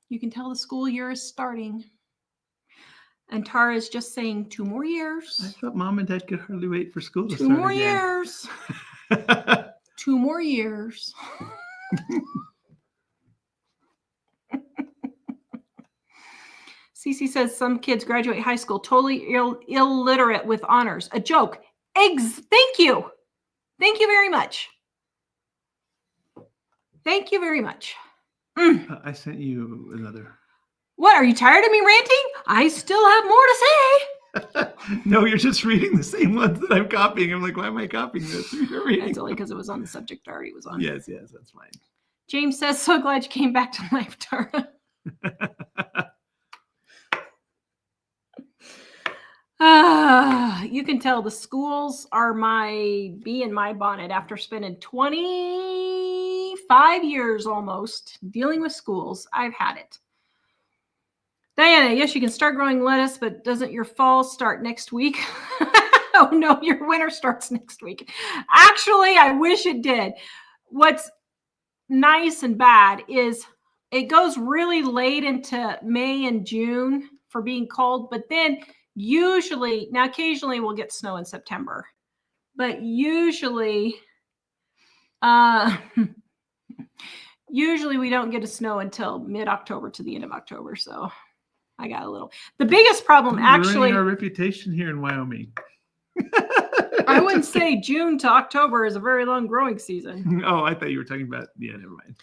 You can tell the school year is starting. And Tara is just saying 2 more years. I thought Mom and Dad could hardly wait for school to 2 start more again. years. 2 more years. Cece says some kids graduate high school totally illiterate with honors. A joke. Thank you. Thank you very much. Thank you very much. I sent you another. What? Are you tired of me ranting? I still have more to say. No, you're just reading the same ones that I'm copying. I'm like, why am I copying this? You're reading. That's only because it was on the subject I already was on. Yes, that's fine. James says, so glad you came back to life, Tara. You can tell the schools are my bee in my bonnet after spending 25 years almost dealing with schools. I've had it. Diana, yes, you can start growing lettuce, but doesn't your fall start next week? Oh, no, your winter starts next week. Actually, I wish it did. What's nice and bad is it goes really late into May and June for being cold, but then usually, now occasionally we'll get snow in September, but usually we don't get a snow until mid-October to the end of October. So I got a little. The biggest problem actually. Our reputation here in Wyoming. I wouldn't say June to October is a very long growing season. Oh, I thought you were talking about. Yeah, never mind.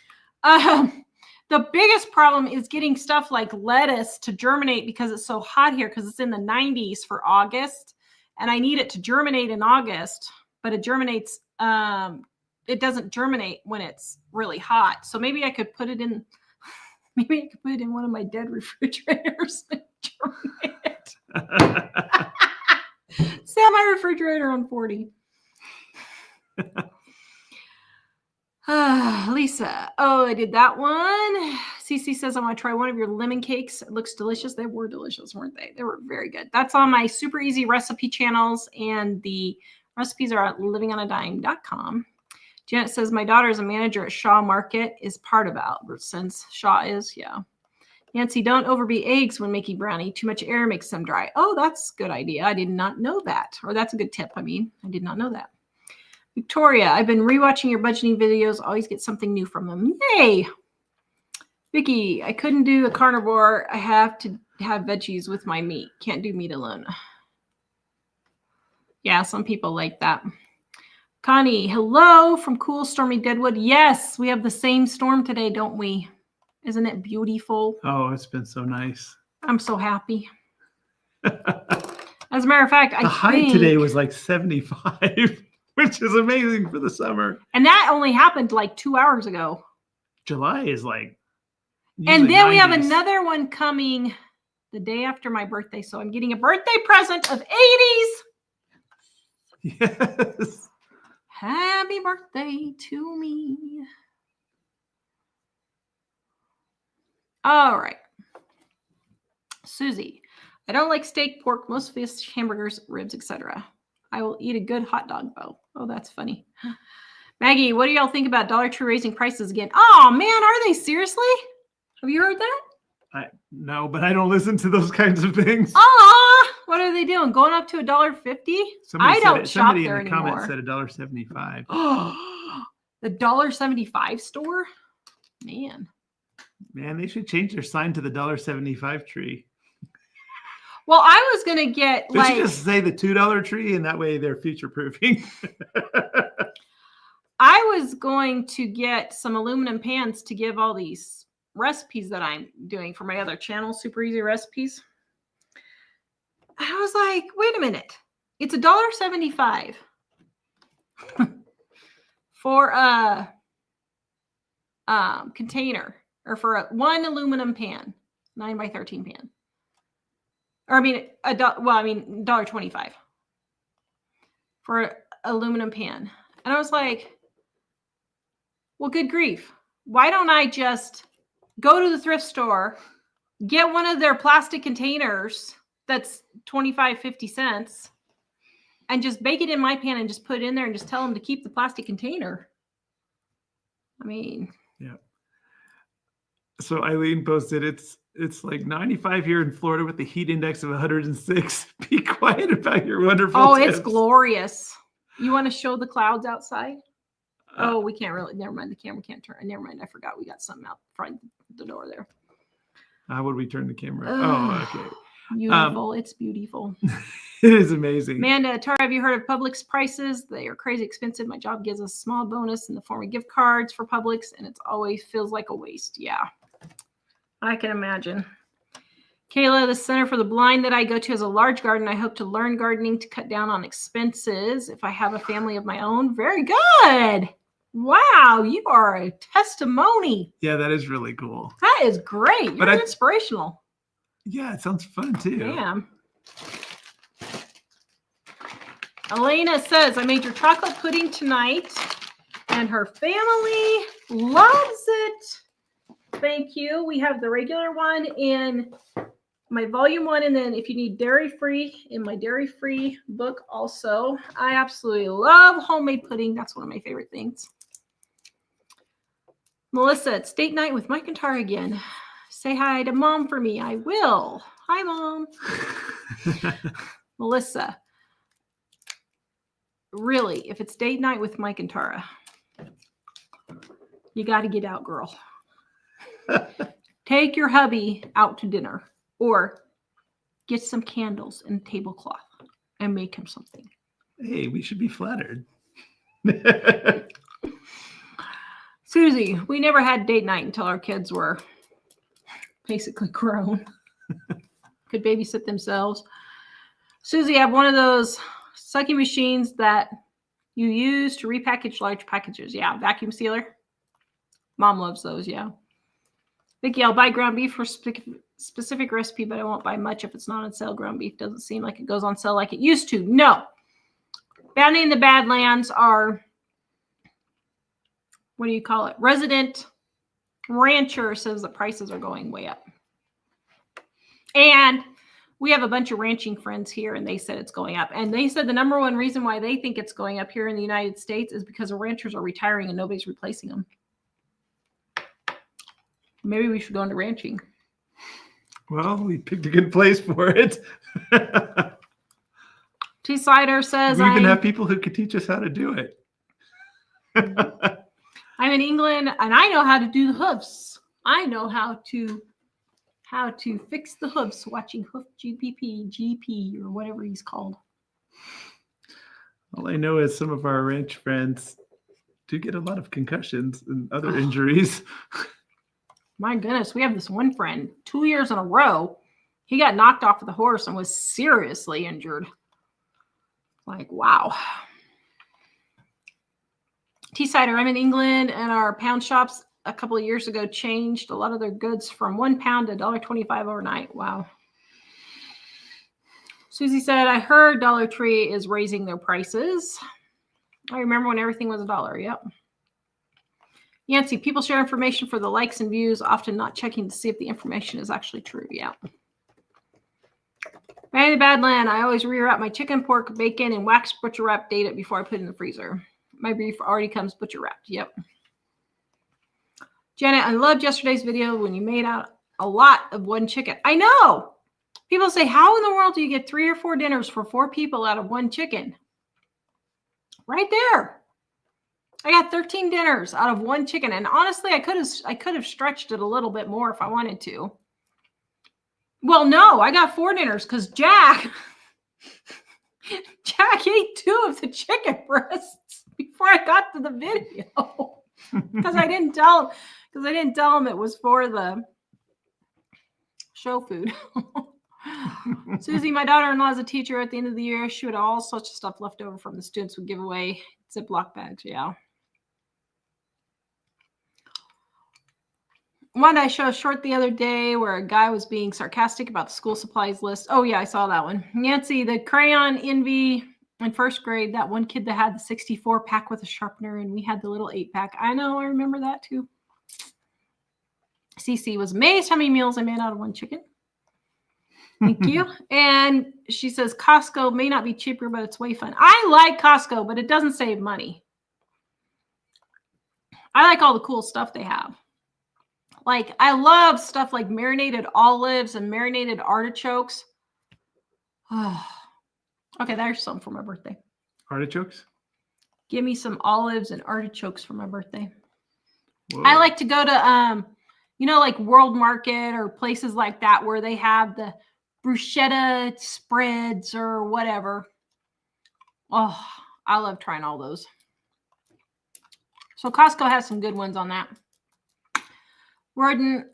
The biggest problem is getting stuff like lettuce to germinate because it's so hot here because it's in the 90s for August, and I need it to germinate in August, but it germinates. It doesn't germinate when it's really hot. So maybe I could put it in. Maybe I could put it in one of my dead refrigerators and germinate it. Set my refrigerator on 40. Lisa. Oh, I did that one. Cece says, I want to try one of your lemon cakes. It looks delicious. They were delicious, weren't they? They were very good. That's on my super easy recipe channels, and the recipes are at livingonadime.com. Janet says, my daughter is a manager at Shaw Market, is part of Albertsons. Shaw is, yeah. Nancy, don't overbeat eggs when making brownie. Too much air makes them dry. Oh, that's a good idea. I did not know that. Or that's a good tip. I did not know that. Victoria, I've been rewatching your budgeting videos. Always get something new from them. Yay! Vicky, I couldn't do a carnivore. I have to have veggies with my meat. Can't do meat alone. Yeah, some people like that. Connie, hello from cool stormy Deadwood. Yes, we have the same storm today, don't we? Isn't it beautiful? Oh, it's been so nice. I'm so happy. As a matter of fact, the high today was like 75, which is amazing for the summer. And that only happened like 2 hours ago. July is like. And then 90s. we have another one coming the day after my birthday. So I'm getting a birthday present of 80s. Yes. Happy birthday to me. All right. Susie, I don't like steak, pork, most fish, hamburgers, ribs, etc. I will eat a good hot dog, though. Oh, that's funny. Maggie, what do y'all think about Dollar Tree raising prices again? Oh, man, are they seriously? Have you heard that? No, but I don't listen to those kinds of things. What are they doing? Going up to $1.50? I don't shop there anymore. Somebody in the comments said $1.75. The $1.75 store? Man, they should change their sign to the $1.75 tree. Well, I was going to get they should just say the $2 tree, and that way they're future-proofing. I was going to get some aluminum pans to give all these recipes that I'm doing for my other channel, Super Easy Recipes. I was like, wait a minute. It's $1.75 for a container, or for one aluminum pan, 9x13 pan. Or $1.25 for an aluminum pan. And I was like, well, good grief. Why don't I just go to the thrift store, get one of their plastic containers that's 50 cents, and just bake it in my pan and just put it in there and just tell them to keep the plastic container. Yeah. So Eileen posted, it's like 95 here in Florida with the heat index of 106. Be quiet about your wonderful tips. It's glorious. You want to show the clouds outside? We can't really. Never mind. The camera can't turn. Never mind. I forgot we got something out front the door there. How would we turn the camera? Oh, okay. Beautiful. It's beautiful. It is amazing. Amanda, Tara, have you heard of Publix prices? They are crazy expensive. My job gives us a small bonus in the form of gift cards for Publix, and it always feels like a waste. Yeah, I can imagine. Kayla, the Center for the Blind that I go to has a large garden. I hope to learn gardening to cut down on expenses if I have a family of my own. Very good. Wow, you are a testimony. Yeah, that is really cool. That is great. You're inspirational. Yeah, it sounds fun too. Damn. Elena says, I made your chocolate pudding tonight, and her family loves it. Thank you. We have the regular one in my volume 1, and then if you need dairy-free, in my dairy-free book also. I absolutely love homemade pudding. That's one of my favorite things. Melissa, it's date night with Mike and Tara again. Say hi to Mom for me. I will. Hi, Mom. Melissa, really, if it's date night with Mike and Tara, you got to get out, girl. Take your hubby out to dinner or get some candles and a tablecloth and make him something. Hey, we should be flattered. Susie, we never had date night until our kids were basically grown. Could babysit themselves. Susie, I have one of those sucking machines that you use to repackage large packages. Yeah, vacuum sealer. Mom loves those, yeah. Vicky, I'll buy ground beef for specific recipe, but I won't buy much if it's not on sale. Ground beef doesn't seem like it goes on sale like it used to. No. Bounty in the Badlands are, what do you call it? Resident rancher says the prices are going way up. And we have a bunch of ranching friends here, and they said it's going up. And they said the number one reason why they think it's going up here in the United States is because the ranchers are retiring and nobody's replacing them. Maybe we should go into ranching. Well, we picked a good place for it. T-Sider says, we even have people who could teach us how to do it. I'm in England, and I know how to do the hoofs. I know how to fix the hoofs watching Hoof GP, or whatever he's called. All I know is some of our ranch friends do get a lot of concussions and other injuries. My goodness, we have this one friend, 2 years in a row, he got knocked off of the horse and was seriously injured. Like, wow. T-Sider, I'm in England, and our pound shops a couple of years ago changed a lot of their goods from £1 to $1.25 overnight. Wow. Susie said, I heard Dollar Tree is raising their prices. I remember when everything was $1. Yep. Yancy, people share information for the likes and views, often not checking to see if the information is actually true. Yeah. By the Badland, I always rewrap my chicken, pork, bacon, and wax butcher wrap, date it before I put it in the freezer. My beef already comes butcher wrapped. Yep. Janet, I loved yesterday's video when you made out a lot of one chicken. I know. People say, how in the world do you get 3 or 4 dinners for 4 people out of one chicken? Right there. I got 13 dinners out of one chicken. And honestly, I could have stretched it a little bit more if I wanted to. Well, no, I got 4 dinners because Jack ate 2 of the chicken breasts before I got to the video. Because I didn't tell him it was for the show food. Susie, my daughter-in-law is a teacher. At the end of the year, she would have all sorts of stuff left over from the students would give away. Ziploc bags, yeah. One I showed a short the other day where a guy was being sarcastic about the school supplies list. Oh, yeah, I saw that one. Nancy, the crayon envy in first grade, that one kid that had the 64 pack with a sharpener, and we had the little 8 pack. I know, I remember that too. Cece was amazed how many meals I made out of one chicken. Thank you. And she says, Costco may not be cheaper, but it's way fun. I like Costco, but it doesn't save money. I like all the cool stuff they have. Like, I love stuff like marinated olives and marinated artichokes. Oh. Okay, there's some for my birthday. Artichokes? Give me some olives and artichokes for my birthday. Whoa. I like to go to, like World Market or places like that where they have the bruschetta spreads or whatever. Oh, I love trying all those. So Costco has some good ones on that. Warden,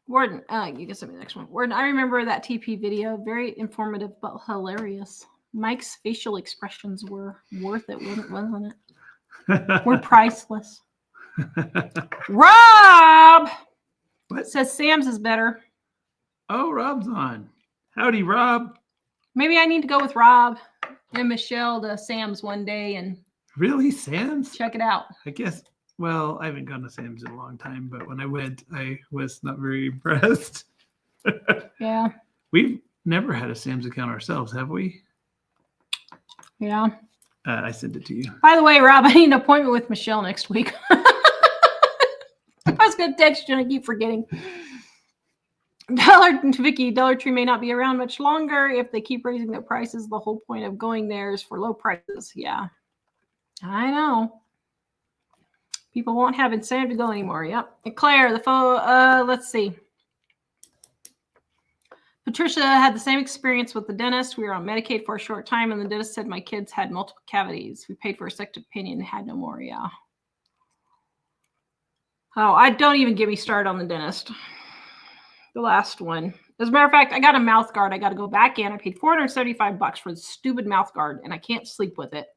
Warden, you can send me the next one. Warden, I remember that TP video. Very informative but hilarious. Mike's facial expressions were worth it, wasn't it? We're priceless. Rob! What? Says Sam's is better. Oh, Rob's on. Howdy, Rob. Maybe I need to go with Rob and Michelle to Sam's one day and really, Sam's? Check it out. I guess. Well, I haven't gone to Sam's in a long time, but when I went, I was not very impressed. Yeah. We've never had a Sam's account ourselves, have we? Yeah. I sent it to you. By the way, Rob, I need an appointment with Michelle next week. I was going to text you and I keep forgetting. Vicky, Dollar Tree may not be around much longer. If they keep raising their prices, the whole point of going there is for low prices. Yeah. I know. People won't have incentive to go anymore. Yep. And Claire, the photo, let's see. Patricia had the same experience with the dentist. We were on Medicaid for a short time, and the dentist said my kids had multiple cavities. We paid for a second opinion and had no more. Yeah. Oh, I don't even get me started on the dentist. The last one. As a matter of fact, I got a mouth guard. I got to go back in. I paid $475 for the stupid mouth guard, and I can't sleep with it.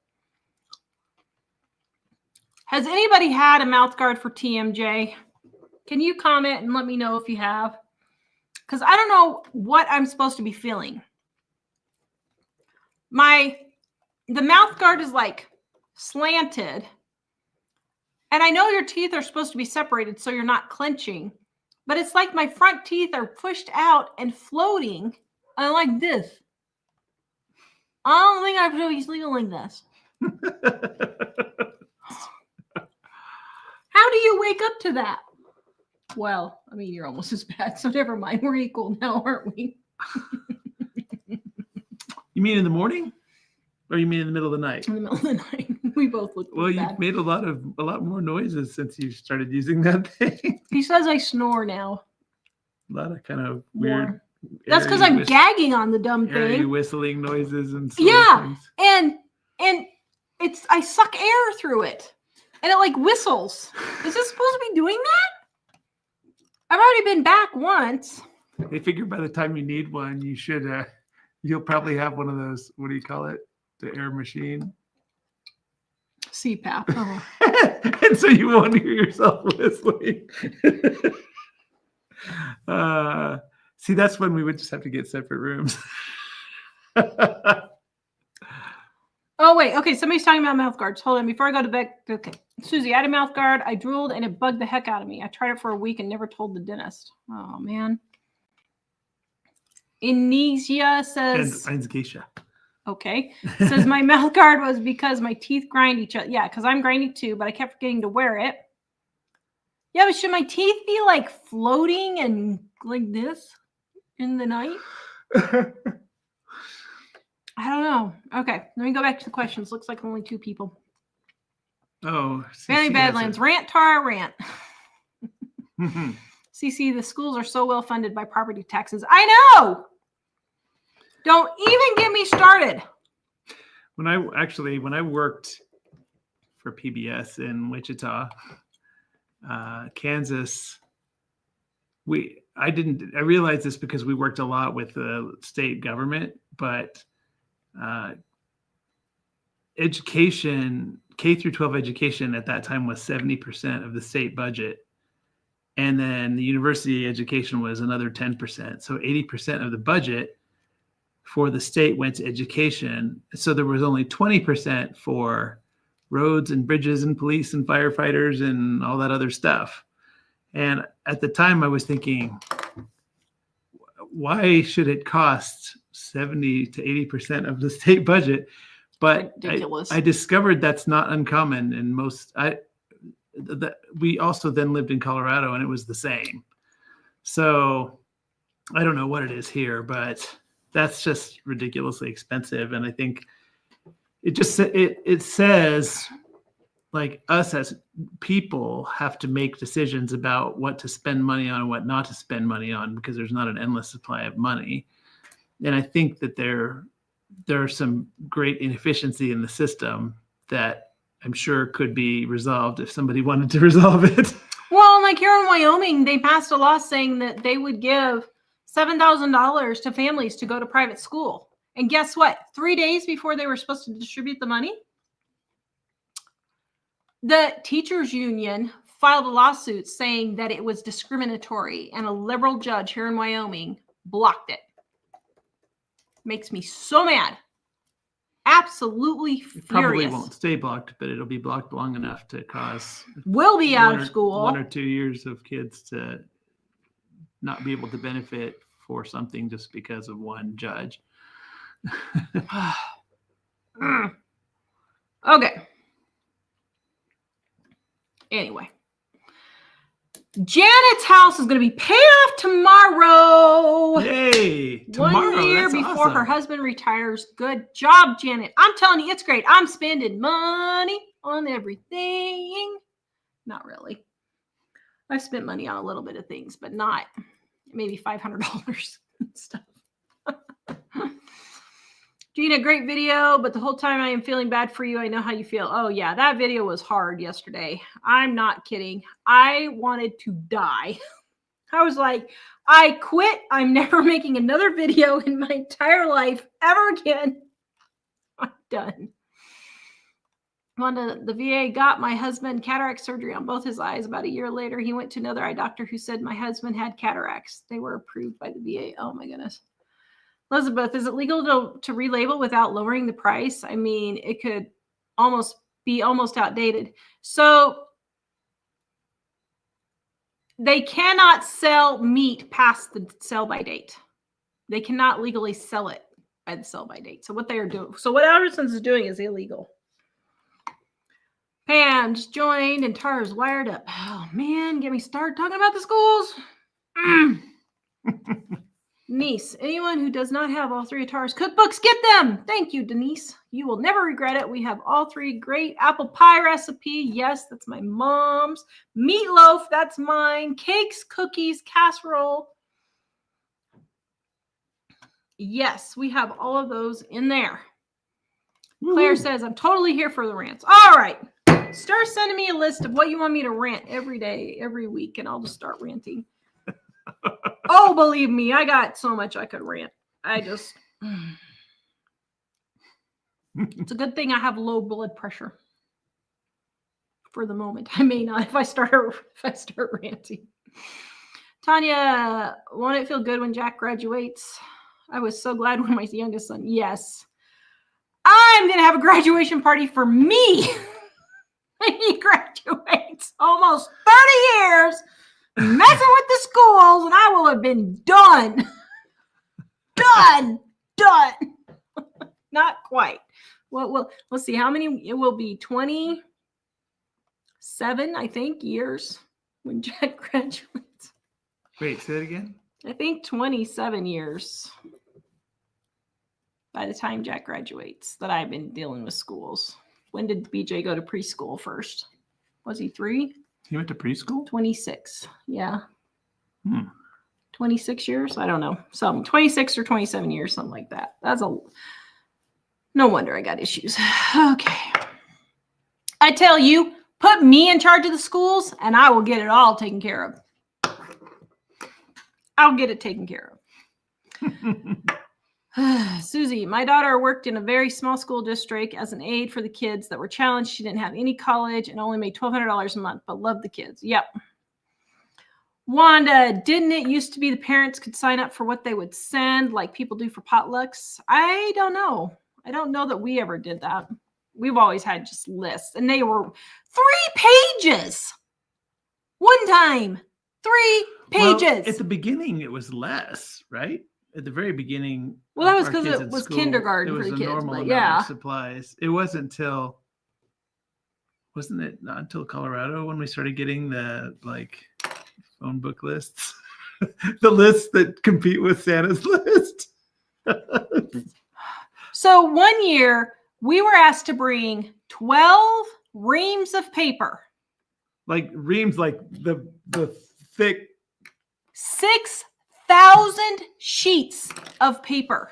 Has anybody had a mouth guard for TMJ? Can you comment and let me know if you have? Because I don't know what I'm supposed to be feeling. The mouth guard is like slanted. And I know your teeth are supposed to be separated so you're not clenching. But it's like my front teeth are pushed out and floating. And like this. I don't think I should be sleeping like this. How do you wake up to that? Well, I mean, you're almost as bad, so never mind. We're equal now, aren't we? You mean in the morning? Or you mean in the middle of the night? In the middle of the night. We both look well, bad. You've made a lot more noises since you started using that thing. He says I snore now. A lot of kind of weird. That's because I'm gagging on the dumb thing. Whistling noises and yeah, things. and I suck air through it. And it like whistles. Is it supposed to be doing that? I've already been back once. They figure by the time you need one, you'll probably have one of those, what do you call it? The air machine. CPAP. Oh. And so you won't hear yourself whistling. See, that's when we would just have to get separate rooms. Oh, wait. Okay. Somebody's talking about mouth guards. Hold on. Before I go to bed. Okay. Susie, I had a mouth guard. I drooled and it bugged the heck out of me. I tried it for a week and never told the dentist. Oh, man. Inesia says. And geisha. Okay. Says my mouth guard was because my teeth grind each other. Yeah, because I'm grinding too, but I kept forgetting to wear it. Yeah, but should my teeth be like floating and like this in the night? I don't know. Okay, let me go back to the questions. Looks like only 2 people. Oh. Fanny Badlands. Rant tar rant. CC, the schools are so well funded by property taxes. I know! Don't even get me started. When I worked for PBS in Wichita, Kansas, I realized this because we worked a lot with the state government, but education, K through 12 education at that time was 70% of the state budget. And then the university education was another 10%. So 80% of the budget for the state went to education. So there was only 20% for roads and bridges and police and firefighters and all that other stuff. And at the time I was thinking, why should it cost 70 to 80% of the state budget? But I discovered that's not uncommon in most. We also then lived in Colorado and it was the same. So I don't know what it is here, but that's just ridiculously expensive. And I think it says like us as people have to make decisions about what to spend money on and what not to spend money on, because there's not an endless supply of money. And I think that there are some great inefficiency in the system that I'm sure could be resolved if somebody wanted to resolve it. Well, like here in Wyoming, they passed a law saying that they would give $7,000 to families to go to private school. And guess what? 3 days before they were supposed to distribute the money, the teachers union filed a lawsuit saying that it was discriminatory, and a liberal judge here in Wyoming blocked it. Makes me so mad. Absolutely furious. It probably won't stay blocked, but it'll be blocked long enough to cause will be out of school 1 or 2 years of kids to not be able to benefit for something just because of one judge. Okay. Anyway, Janet's house is going to be paid off tomorrow. Yay! Tomorrow. 1 year That's before awesome. her husband retires. Good job, Janet. I'm telling you, it's great. I'm spending money on everything. Not really. I've spent money on a little bit of things, but not maybe $500 and stuff. Gina, great video, but the whole time I am feeling bad for you. I know how you feel. Oh, yeah, that video was hard yesterday. I'm not kidding. I wanted to die. I was like, I quit. I'm never making another video in my entire life ever again. I'm done. The VA got my husband cataract surgery on both his eyes. About a year later, he went to another eye doctor who said my husband had cataracts. They were approved by the VA. Oh, my goodness. Elizabeth, is it legal to relabel without lowering the price? I mean, it could be almost outdated. So they cannot sell meat past the sell-by date. They cannot legally sell it by the sell-by date. So what they are doing, so what Albertsons is doing is illegal. Pam just joined and Tara's wired up. Oh man, get me started talking about the schools. Denise, anyone who does not have all 3 of Tara's cookbooks, get them. Thank you, Denise. You will never regret it. We have all 3 great apple pie recipe. Yes, that's my mom's. Meatloaf, that's mine. Cakes, cookies, casserole. Yes, we have all of those in there. Claire says, I'm totally here for the rants. All right. Start sending me a list of what you want me to rant every day, every week, and I'll just start ranting. Oh, believe me, I got so much I could rant. It's a good thing I have low blood pressure for the moment. I may not if I start ranting. Tanya, won't it feel good when Jack graduates? I was so glad when my youngest son. Yes. I'm going to have a graduation party for me when he graduates. Almost 30 years messing with the schools, and I will have been done. Done. Not quite. Well, let's see how many. It will be 27, I think, years when Jack graduates. Wait, say that again? I think 27 years by the time Jack graduates that I've been dealing with schools. When did BJ go to preschool first? Was he 3? He went to preschool? 26. Yeah. 26 years? I don't know. 26 or 27 years, something like that. No wonder I got issues. Okay. I tell you, put me in charge of the schools and I will get it all taken care of. I'll get it taken care of. Susie, my daughter worked in a very small school district as an aide for the kids that were challenged. She didn't have any college and only made $1,200 a month, but loved the kids. Yep. Wanda, didn't it used to be the parents could sign up for what they would send like people do for potlucks? I don't know. I don't know that we ever did that. We've always had just lists, and they were 3 pages. One time, 3 pages. Well, at the beginning, it was less, right? At the very beginning. Well, that was because it was kindergarten for the kids. It was a normal amount of supplies. It wasn't it not until Colorado when we started getting the phone book lists? The lists that compete with Santa's list. So one year we were asked to bring 12 reams of paper. Like reams, like the thick. 6,000 sheets of paper.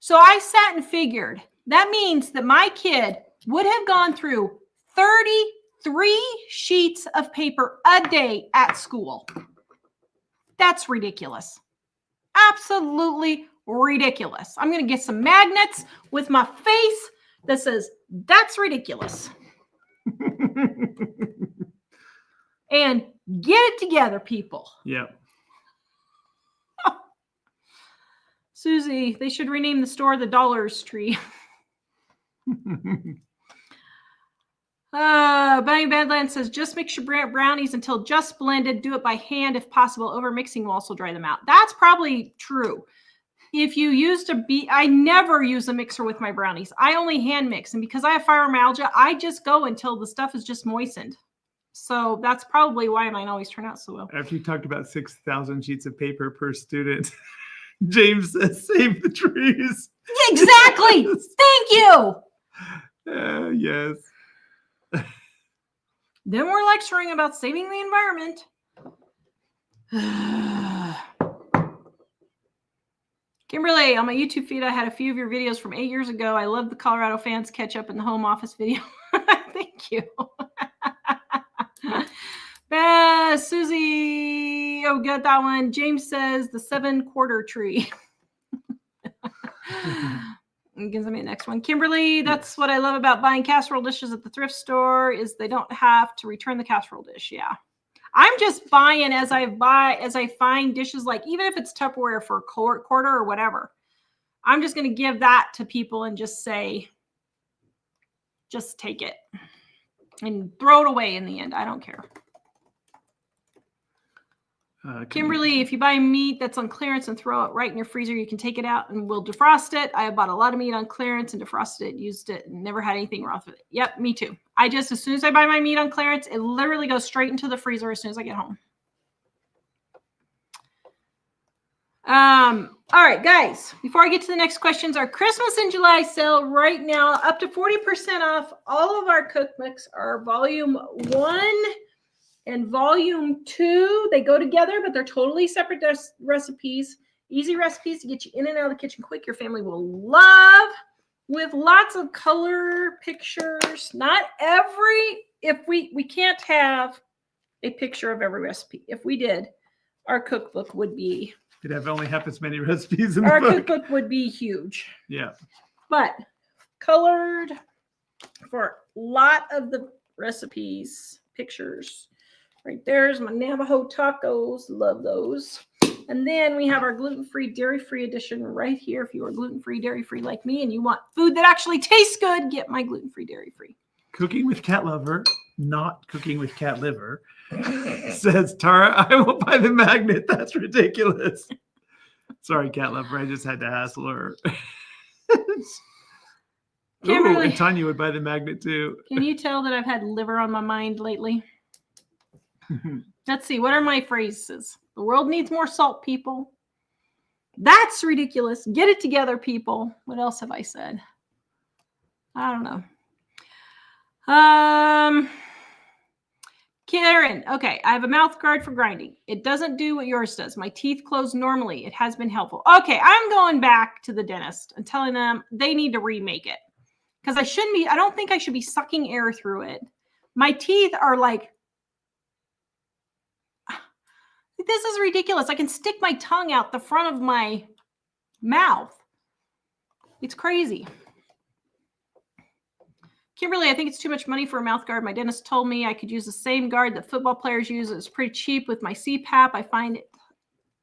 So I sat and figured that means that my kid would have gone through 33 sheets of paper a day at school. That's ridiculous. Absolutely ridiculous. I'm going to get some magnets with my face that says, that's ridiculous. And get it together, people. Yeah. Susie, they should rename the store the Dollars Tree. Bunny Badland says, just mix your brownies until just blended. Do it by hand if possible. Over mixing will also dry them out. That's probably true. If you used I never use a mixer with my brownies. I only hand mix. And because I have fibromyalgia, I just go until the stuff is just moistened. So that's probably why mine always turn out so well. After you talked about 6,000 sheets of paper per student, James says, save the trees. Exactly. Thank you. Yes. Then we're lecturing about saving the environment. Kimberly, on my YouTube feed, I had a few of your videos from 8 years ago. I love the Colorado fans catch up in the home office video. Thank you. Susie, oh, got that one. James says the 7-quarter tree. Gives me the next one. Kimberly, that's what I love about buying casserole dishes at the thrift store is they don't have to return the casserole dish. Yeah. I'm just buying as I find dishes, like even if it's Tupperware for a quarter or whatever, I'm just going to give that to people and just say, just take it and throw it away in the end. I don't care. Kimberly, if you buy meat that's on clearance and throw it right in your freezer, you can take it out and we'll defrost it. I bought a lot of meat on clearance and defrosted it, used it, and never had anything wrong with it. Yep, me too. As soon as I buy my meat on clearance, it literally goes straight into the freezer as soon as I get home. All right, guys, before I get to the next questions, our Christmas in July sale right now, up to 40% off. All of our cookbooks are volume 1 and volume 2. They go together, but they're totally separate recipes. Easy recipes to get you in and out of the kitchen quick. Your family will love, with lots of color pictures. Not every, if we can't have a picture of every recipe. If we did, our cookbook would be. You'd have only half as many recipes in the book. Our cookbook would be huge. Yeah. But colored for a lot of the recipes, pictures. Right there's my Navajo tacos. Love those. And then we have our gluten-free, dairy-free edition right here. If you are gluten-free, dairy-free like me and you want food that actually tastes good, get my gluten-free, dairy-free. Cooking with Cat Lover, not cooking with cat liver, says Tara, I will buy the magnet. That's ridiculous. Sorry, Cat Lover. I just had to hassle her. Ooh, and Tanya would buy the magnet too. Can you tell that I've had liver on my mind lately? Let's see. What are my phrases? The world needs more salt, people. That's ridiculous. Get it together, people. What else have I said? I don't know. Karen, okay. I have a mouth guard for grinding. It doesn't do what yours does. My teeth close normally. It has been helpful. Okay. I'm going back to the dentist and telling them they need to remake it because I don't think I should be sucking air through it. My teeth are like, this is ridiculous. I can stick my tongue out the front of my mouth. It's crazy. Kimberly, I think it's too much money for a mouth guard. My dentist told me I could use the same guard that football players use. It's pretty cheap with my CPAP. I find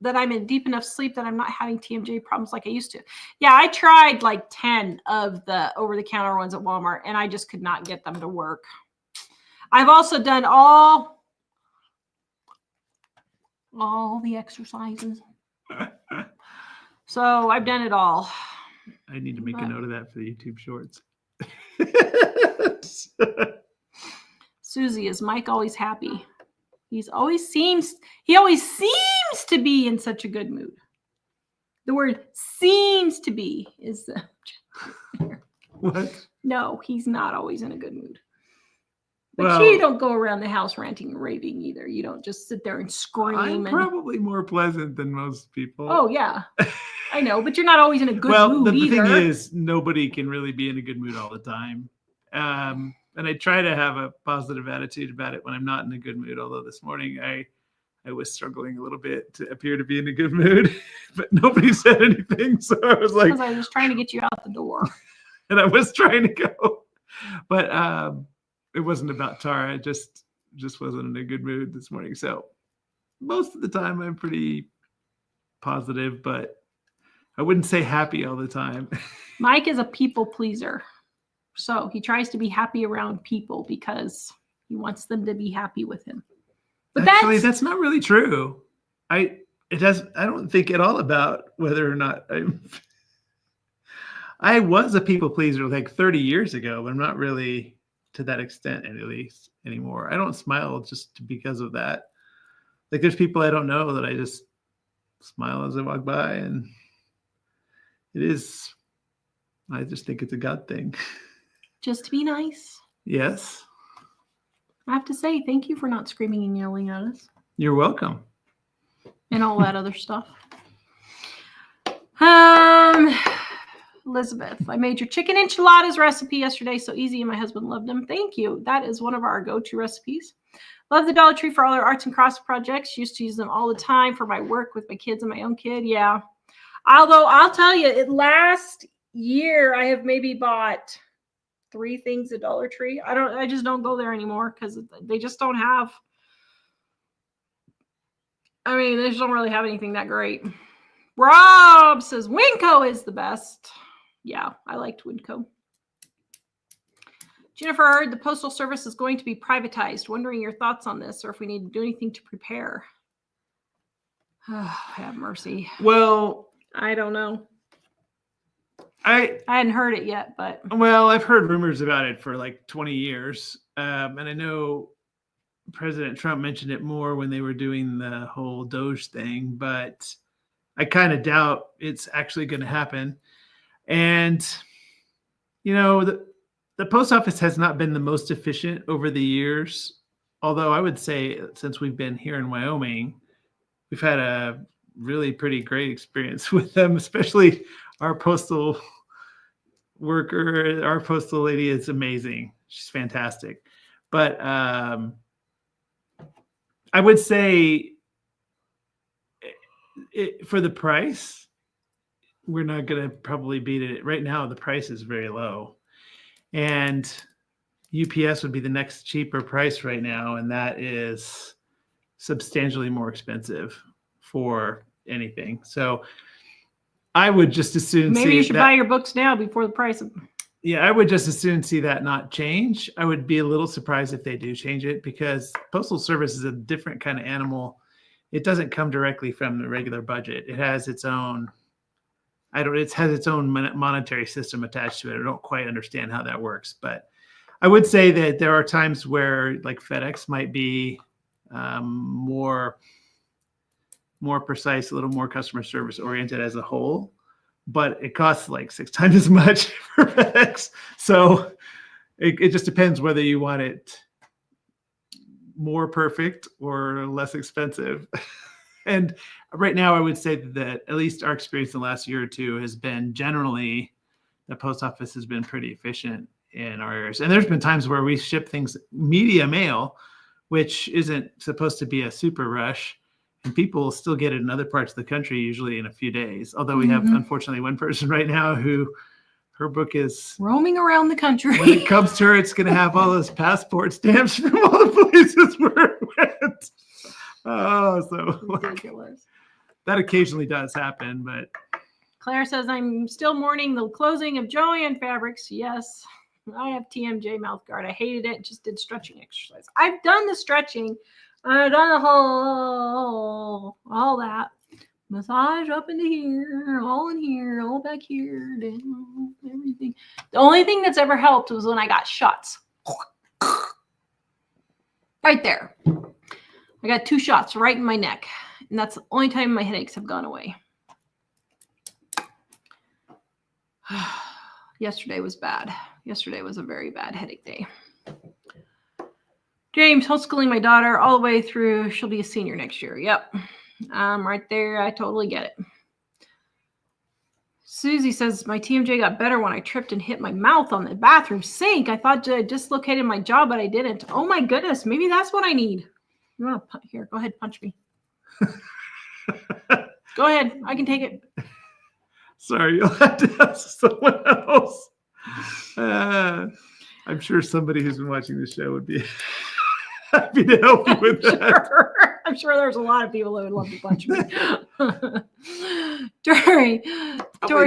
that I'm in deep enough sleep that I'm not having TMJ problems like I used to. Yeah, I tried like 10 of the over-the-counter ones at Walmart, and I just could not get them to work. I've also done all the exercises. So I've done it all. I need to make a note of that for the YouTube shorts. Susie, is Mike always happy? He always seems to be in such a good mood. The word seems to be is what? No, he's not always in a good mood. But Well, you don't go around the house ranting and raving either. You don't just sit there and scream. I'm probably more pleasant than most people. Oh, yeah. I know, but you're not always in a good mood the either. thing is, nobody can really be in a good mood all the time. And I try to have a positive attitude about it when I'm not in a good mood. Although this morning I was struggling a little bit to appear to be in a good mood, but nobody said anything. So I was like, because I was trying to get you out the door. And I was trying to go, but it wasn't about Tara. I just wasn't in a good mood this morning. So most of the time I'm pretty positive, but I wouldn't say happy all the time. Mike is a people pleaser. So he tries to be happy around people because he wants them to be happy with him. But actually, that's not really true. I don't think at all about whether or not I was a people pleaser like 30 years ago, but I'm not really to that extent at least anymore. I don't smile just because of that. Like there's people I don't know that I just smile as I walk by, and I just think it's a God thing. Just to be nice. Yes. I have to say thank you for not screaming and yelling at us. You're welcome. And all that other stuff. Elizabeth, I made your chicken enchiladas recipe yesterday. So easy, and my husband loved them. Thank you. That is one of our go-to recipes. Love the Dollar Tree for all their arts and crafts projects. Used to use them all the time for my work with my kids and my own kid. Yeah. Although I'll tell you, last year I have maybe bought 3 things at Dollar Tree. I just don't go there anymore because they just don't have. I mean, they just don't really have anything that great. Rob says Winco is the best. Yeah, I liked Winco. Jennifer heard the Postal Service is going to be privatized. Wondering your thoughts on this, or if we need to do anything to prepare. Oh, have mercy. Well, I don't know. I hadn't heard it yet, but. Well, I've heard rumors about it for like 20 years. And I know President Trump mentioned it more when they were doing the whole Doge thing, but I kind of doubt it's actually going to happen. And, you know, the post office has not been the most efficient over the years. Although I would say since we've been here in Wyoming, we've had a really pretty great experience with them, especially our postal worker. Our postal lady is amazing. She's fantastic. But I would say for the price, we're not going to probably beat it. Right now, the price is very low. And UPS would be the next cheaper price right now, and that is substantially more expensive for anything. So I would just as soon maybe you should buy your books now before the price of. Yeah, I would just as soon see that not change. I would be a little surprised if they do change it, because Postal Service is a different kind of animal. It doesn't come directly from the regular budget. It has its own. It has its own monetary system attached to it. I don't quite understand how that works, but I would say that there are times where, like, FedEx might be more precise, a little more customer service oriented as a whole, but it costs like 6 times as much for FedEx. So it just depends whether you want it more perfect or less expensive. And right now, I would say that at least our experience in the last year or two has been generally the post office has been pretty efficient in our areas. And there's been times where we ship things media mail, which isn't supposed to be a super rush, and people still get it in other parts of the country, usually in a few days. Although we have, unfortunately, one person right now who her book is roaming around the country. When it comes to her, it's going to have all those passport stamps from all the places where it went. Oh, so ridiculous. That occasionally does happen, but Claire says, I'm still mourning the closing of Joanne Fabrics. Yes, I have TMJ mouth guard. I hated it. Just did stretching exercise. I've done the stretching. I've done the whole, all that. Massage up into here, all back here, down, everything. The only thing that's ever helped was when I got shots. Right there. I got 2 shots right in my neck. And that's the only time my headaches have gone away. Yesterday was bad. Yesterday was a very bad headache day. James, homeschooling my daughter all the way through. She'll be a senior next year. Yep. Right there. I totally get it. Susie says, my TMJ got better when I tripped and hit my mouth on the bathroom sink. I thought I dislocated my jaw, but I didn't. Oh my goodness. Maybe that's what I need. You want to here? Go ahead. Punch me. Go ahead. I can take it. Sorry. You'll have to ask someone else. I'm sure somebody who's been watching the show would be happy to help you with that. I'm sure there's a lot of people who would love to punch me. Tori,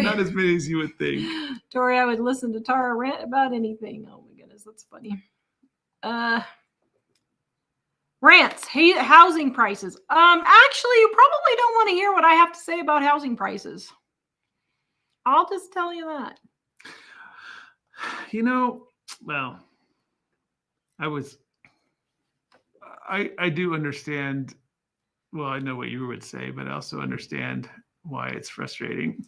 not as many as you would think. Tori, I would listen to Tara rant about anything. Oh my goodness, that's funny. Rants, housing prices. Actually, you probably don't want to hear what I have to say about housing prices. I'll just tell you that. Well, I do understand. Well, I know what you would say, but I also understand why it's frustrating.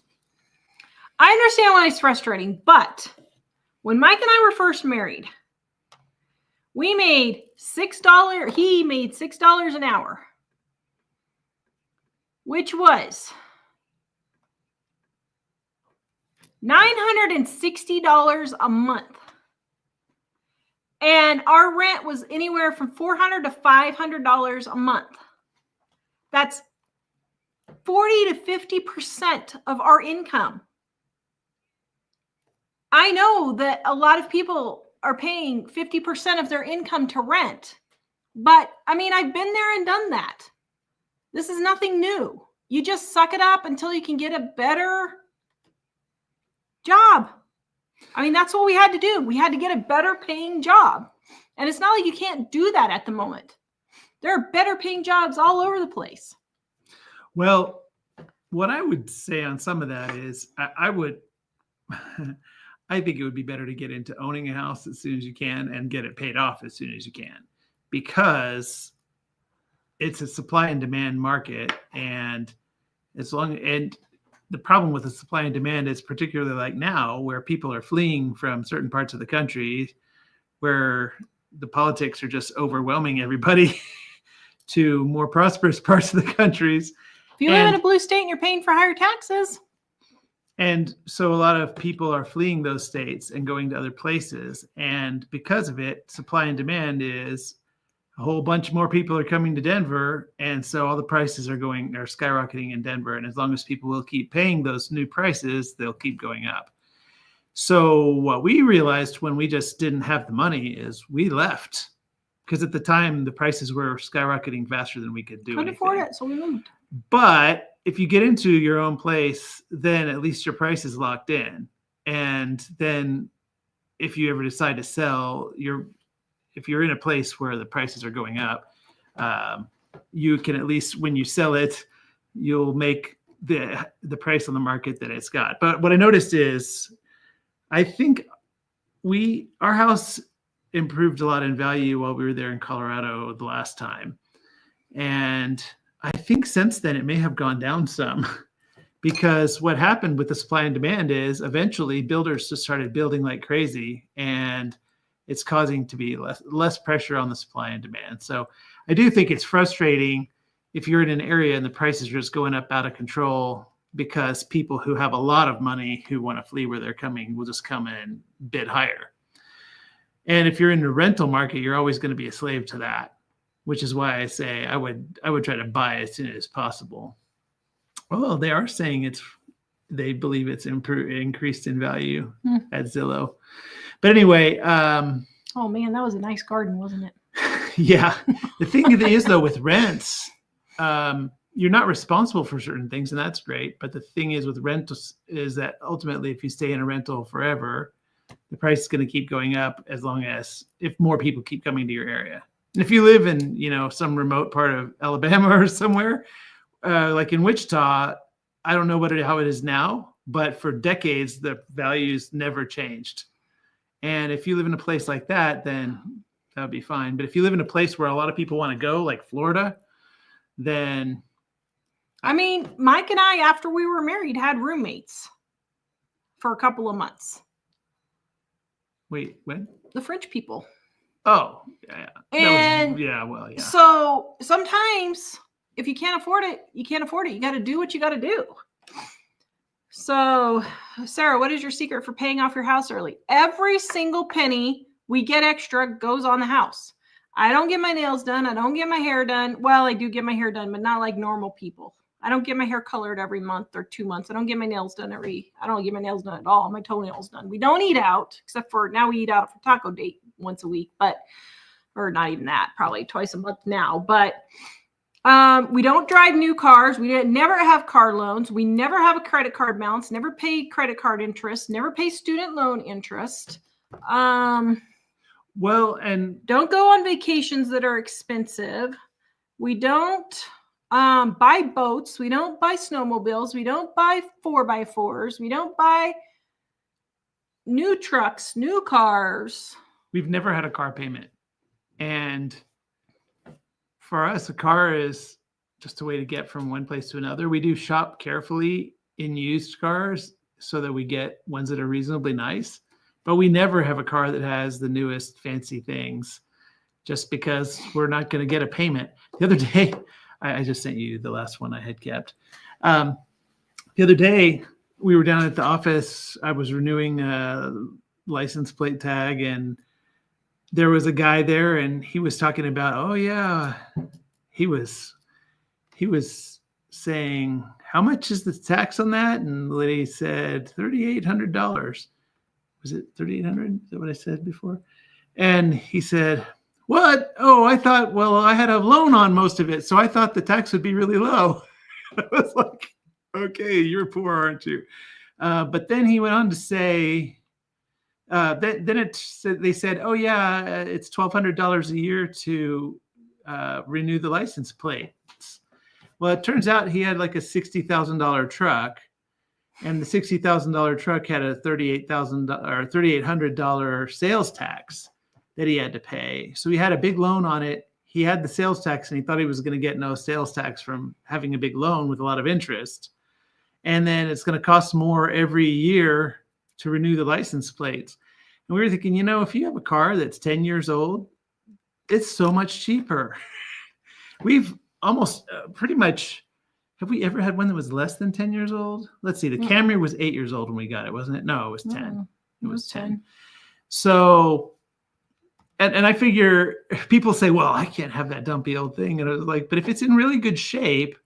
I understand why it's frustrating, but when Mike and I were first married, we made $6. He made $6 an hour, which was $960 a month. And our rent was anywhere from $400 to $500 a month. That's 40 to 50% of our income. I know that a lot of people are paying 50% of their income to rent, but I've been there and done that. This is nothing new. You just suck it up until you can get a better job. That's what we had to do. We had to get a better paying job. And it's not like you can't do that at the moment. There are better paying jobs all over the place. Well, what I would say on some of that is I think it would be better to get into owning a house as soon as you can and get it paid off as soon as you can, because it's a supply and demand market. And the problem with the supply and demand is particularly like now, where people are fleeing from certain parts of the country where the politics are just overwhelming everybody to more prosperous parts of the countries. If you live in a blue state and you're paying for higher taxes. And so a lot of people are fleeing those states and going to other places. And because of it, supply and demand is a whole bunch more people are coming to Denver. And so all the prices are skyrocketing in Denver. And as long as people will keep paying those new prices, they'll keep going up. So what we realized when we just didn't have the money is we left, because at the time the prices were skyrocketing faster than we could do. Couldn't afford it, so we moved. But if you get into your own place, then at least your price is locked in. And then if you ever decide to sell, if you're in a place where the prices are going up, you can at least, when you sell it, you'll make the price on the market that it's got. But what I noticed is, I think our house improved a lot in value while we were there in Colorado the last time. And I think since then it may have gone down some, because what happened with the supply and demand is eventually builders just started building like crazy, and it's causing to be less pressure on the supply and demand. So I do think it's frustrating if you're in an area and the prices are just going up out of control, because people who have a lot of money who want to flee where they're coming will just come in bid higher. And if you're in the rental market, you're always going to be a slave to that, which is why I say I would try to buy as soon as possible. Well, they are saying they believe it's increased in value at Zillow. But anyway. Oh man, that was a nice garden, wasn't it? Yeah. The thing is though, with rents, you're not responsible for certain things, and that's great. But the thing is with rentals is that ultimately, if you stay in a rental forever, the price is going to keep going up if more people keep coming to your area. And if you live in, some remote part of Alabama or somewhere, like in Wichita, I don't know how it is now, but for decades, the values never changed. And if you live in a place like that, then that would be fine. But if you live in a place where a lot of people want to go, like Florida, then... Mike and I, after we were married, had roommates for a couple of months. Wait, when? The French people. Oh, yeah. And well, yeah. So sometimes if you can't afford it, you can't afford it. You got to do what you got to do. So, Sarah, what is your secret for paying off your house early? Every single penny we get extra goes on the house. I don't get my nails done. I don't get my hair done. Well, I do get my hair done, but not like normal people. I don't get my hair colored every month or 2 months. I don't get my nails done I don't get my nails done at all. My toenails done. We don't eat out, except for now we eat out for taco date once a week, or not even that, probably twice a month now. But we don't drive new cars. We never have car loans. We never have a credit card balance, never pay credit card interest, never pay student loan interest. Well, and don't go on vacations that are expensive. We don't buy boats. We don't buy snowmobiles. We don't buy 4x4s. We don't buy new trucks, new cars. We've never had a car payment. And for us, a car is just a way to get from one place to another. We do shop carefully in used cars so that we get ones that are reasonably nice. But we never have a car that has the newest fancy things just because we're not going to get a payment. The other day, I just sent you the last one I had kept. The other day, we were down at the office. I was renewing a license plate tag, and there was a guy there, and he was talking about, oh yeah, he was saying, how much is the tax on that? And the lady said $3,800. Was it 3,800? Is that what I said before? And he said, what? Oh, I thought, well, I had a loan on most of it, so I thought the tax would be really low. I was like, okay, you're poor, aren't you? But then he went on to say, they said, oh yeah, it's $1,200 a year to renew the license plates. Well, it turns out he had like a $60,000 truck, and the $60,000 truck had a $3,800 sales tax that he had to pay. So he had a big loan on it. He had the sales tax, and he thought he was going to get no sales tax from having a big loan with a lot of interest. And then it's going to cost more every year to renew the license plates. And we were thinking, if you have a car that's 10 years old, it's so much cheaper. We've almost pretty much, have we ever had one that was less than 10 years old? Let's see, the Camry was 8 years old when we got it, wasn't it? No, it was 10. It was 10. So, and I figure people say, well, I can't have that dumpy old thing. And I was like, but if it's in really good shape,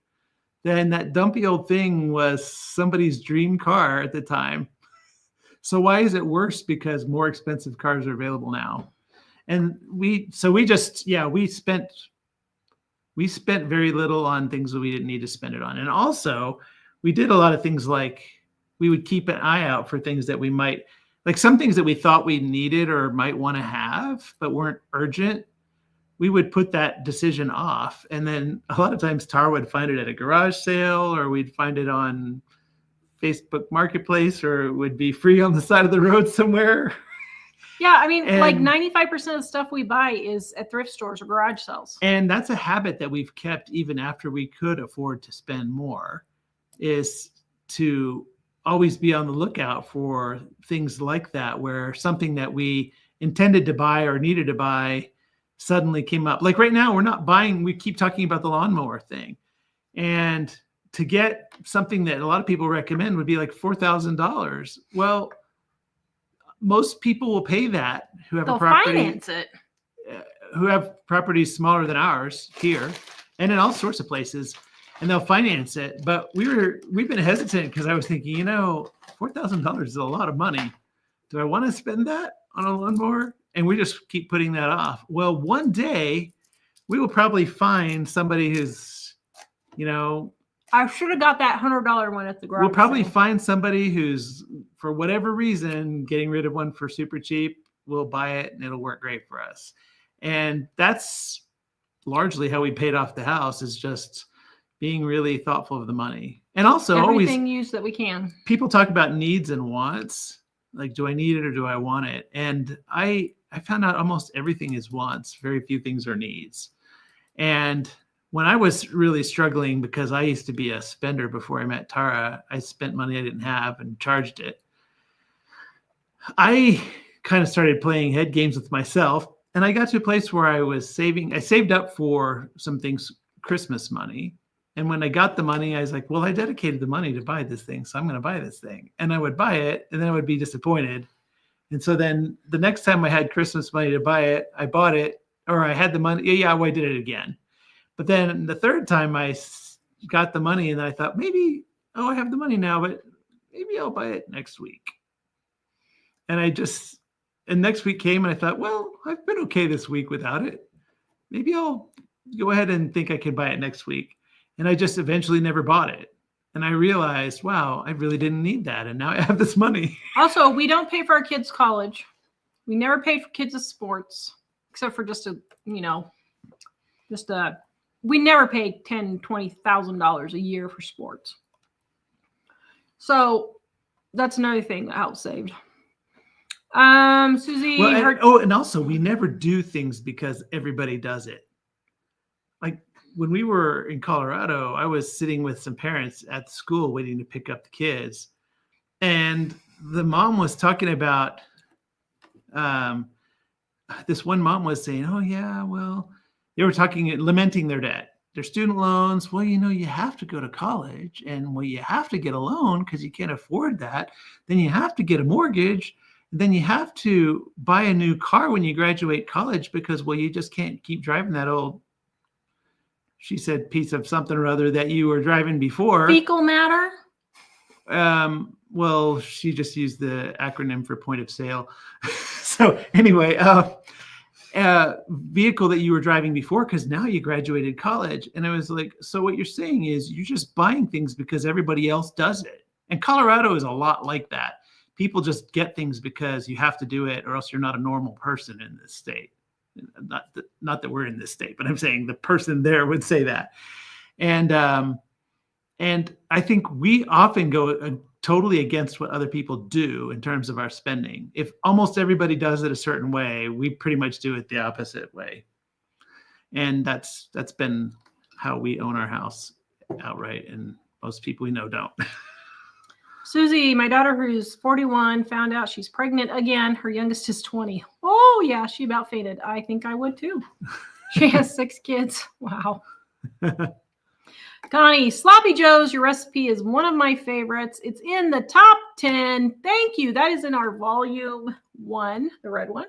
then that dumpy old thing was somebody's dream car at the time. So why is it worse? Because more expensive cars are available now. And we spent very little on things that we didn't need to spend it on. And also we did a lot of things like we would keep an eye out for things that we might, like some things that we thought we needed or might want to have, but weren't urgent. We would put that decision off. And then a lot of times Tara would find it at a garage sale, or we'd find it on Facebook Marketplace, or it would be free on the side of the road somewhere. Yeah, I mean, like 95% of the stuff we buy is at thrift stores or garage sales. And that's a habit that we've kept even after we could afford to spend more, is to always be on the lookout for things like that, where something that we intended to buy or needed to buy suddenly came up. Like right now, we're not buying, we keep talking about the lawnmower thing. And to get something that a lot of people recommend would be like $4,000. Well, most people will pay that who have a property, finance it, who have properties smaller than ours here and in all sorts of places, and they'll finance it. But we've been hesitant because I was thinking, $4,000 is a lot of money. Do I want to spend that on a lawnmower? And we just keep putting that off. Well, one day we will probably find somebody who's, I should have got that $100 one at the garage. We'll probably find somebody who's, for whatever reason, getting rid of one for super cheap. We'll buy it and it'll work great for us. And that's largely how we paid off the house, is just being really thoughtful of the money. And also everything used that we can. People talk about needs and wants. Like, do I need it or do I want it? And I found out almost everything is wants. Very few things are needs. And when I was really struggling, because I used to be a spender before I met Tara, I spent money I didn't have and charged it. I kind of started playing head games with myself. And I got to a place where I saved up for some things, Christmas money. And when I got the money, I was like, well, I dedicated the money to buy this thing, so I'm going to buy this thing. And I would buy it, and then I would be disappointed. And so then the next time I had Christmas money to buy it, I bought it, or I had the money. Yeah, well, I did it again. But then the third time I got the money, and I thought, maybe, I have the money now, but maybe I'll buy it next week. And next week came, and I thought, well, I've been okay this week without it. Maybe I'll go ahead and think I can buy it next week. And I just eventually never bought it. And I realized, wow, I really didn't need that. And now I have this money. Also, we don't pay for our kids' college. We never pay for kids' sports, except for we never pay $10,000, $20,000 a year for sports. So that's another thing that helps saved. Susie. And also we never do things because everybody does it. Like when we were in Colorado, I was sitting with some parents at the school waiting to pick up the kids. And the mom was talking about, this one mom was saying, oh yeah, well, they were lamenting their debt, their student loans. Well, you have to go to college, and well, you have to get a loan because you can't afford that. Then you have to get a mortgage. Then you have to buy a new car when you graduate college because, well, you just can't keep driving that old, she said, piece of something or other that you were driving before. Fecal matter? Well, she just used the acronym for point of sale. So anyway, vehicle that you were driving before because now you graduated college. And I was like, so what you're saying is you're just buying things because everybody else does it. And Colorado is a lot like that. People just get things because you have to do it or else you're not a normal person in this state. Not that we're in this state, but I'm saying the person there would say that. And I think we often go totally against what other people do in terms of our spending. If almost everybody does it a certain way, we pretty much do it the opposite way. And that's been how we own our house outright. And most people we know don't. Susie, my daughter, who's 41, found out she's pregnant again. Her youngest is 20. Oh, yeah, she about fainted. I think I would too. She has 6 kids. Wow. Connie, Sloppy Joe's, your recipe is one of my favorites. It's in the top 10. Thank you. That is in our volume 1, the red one.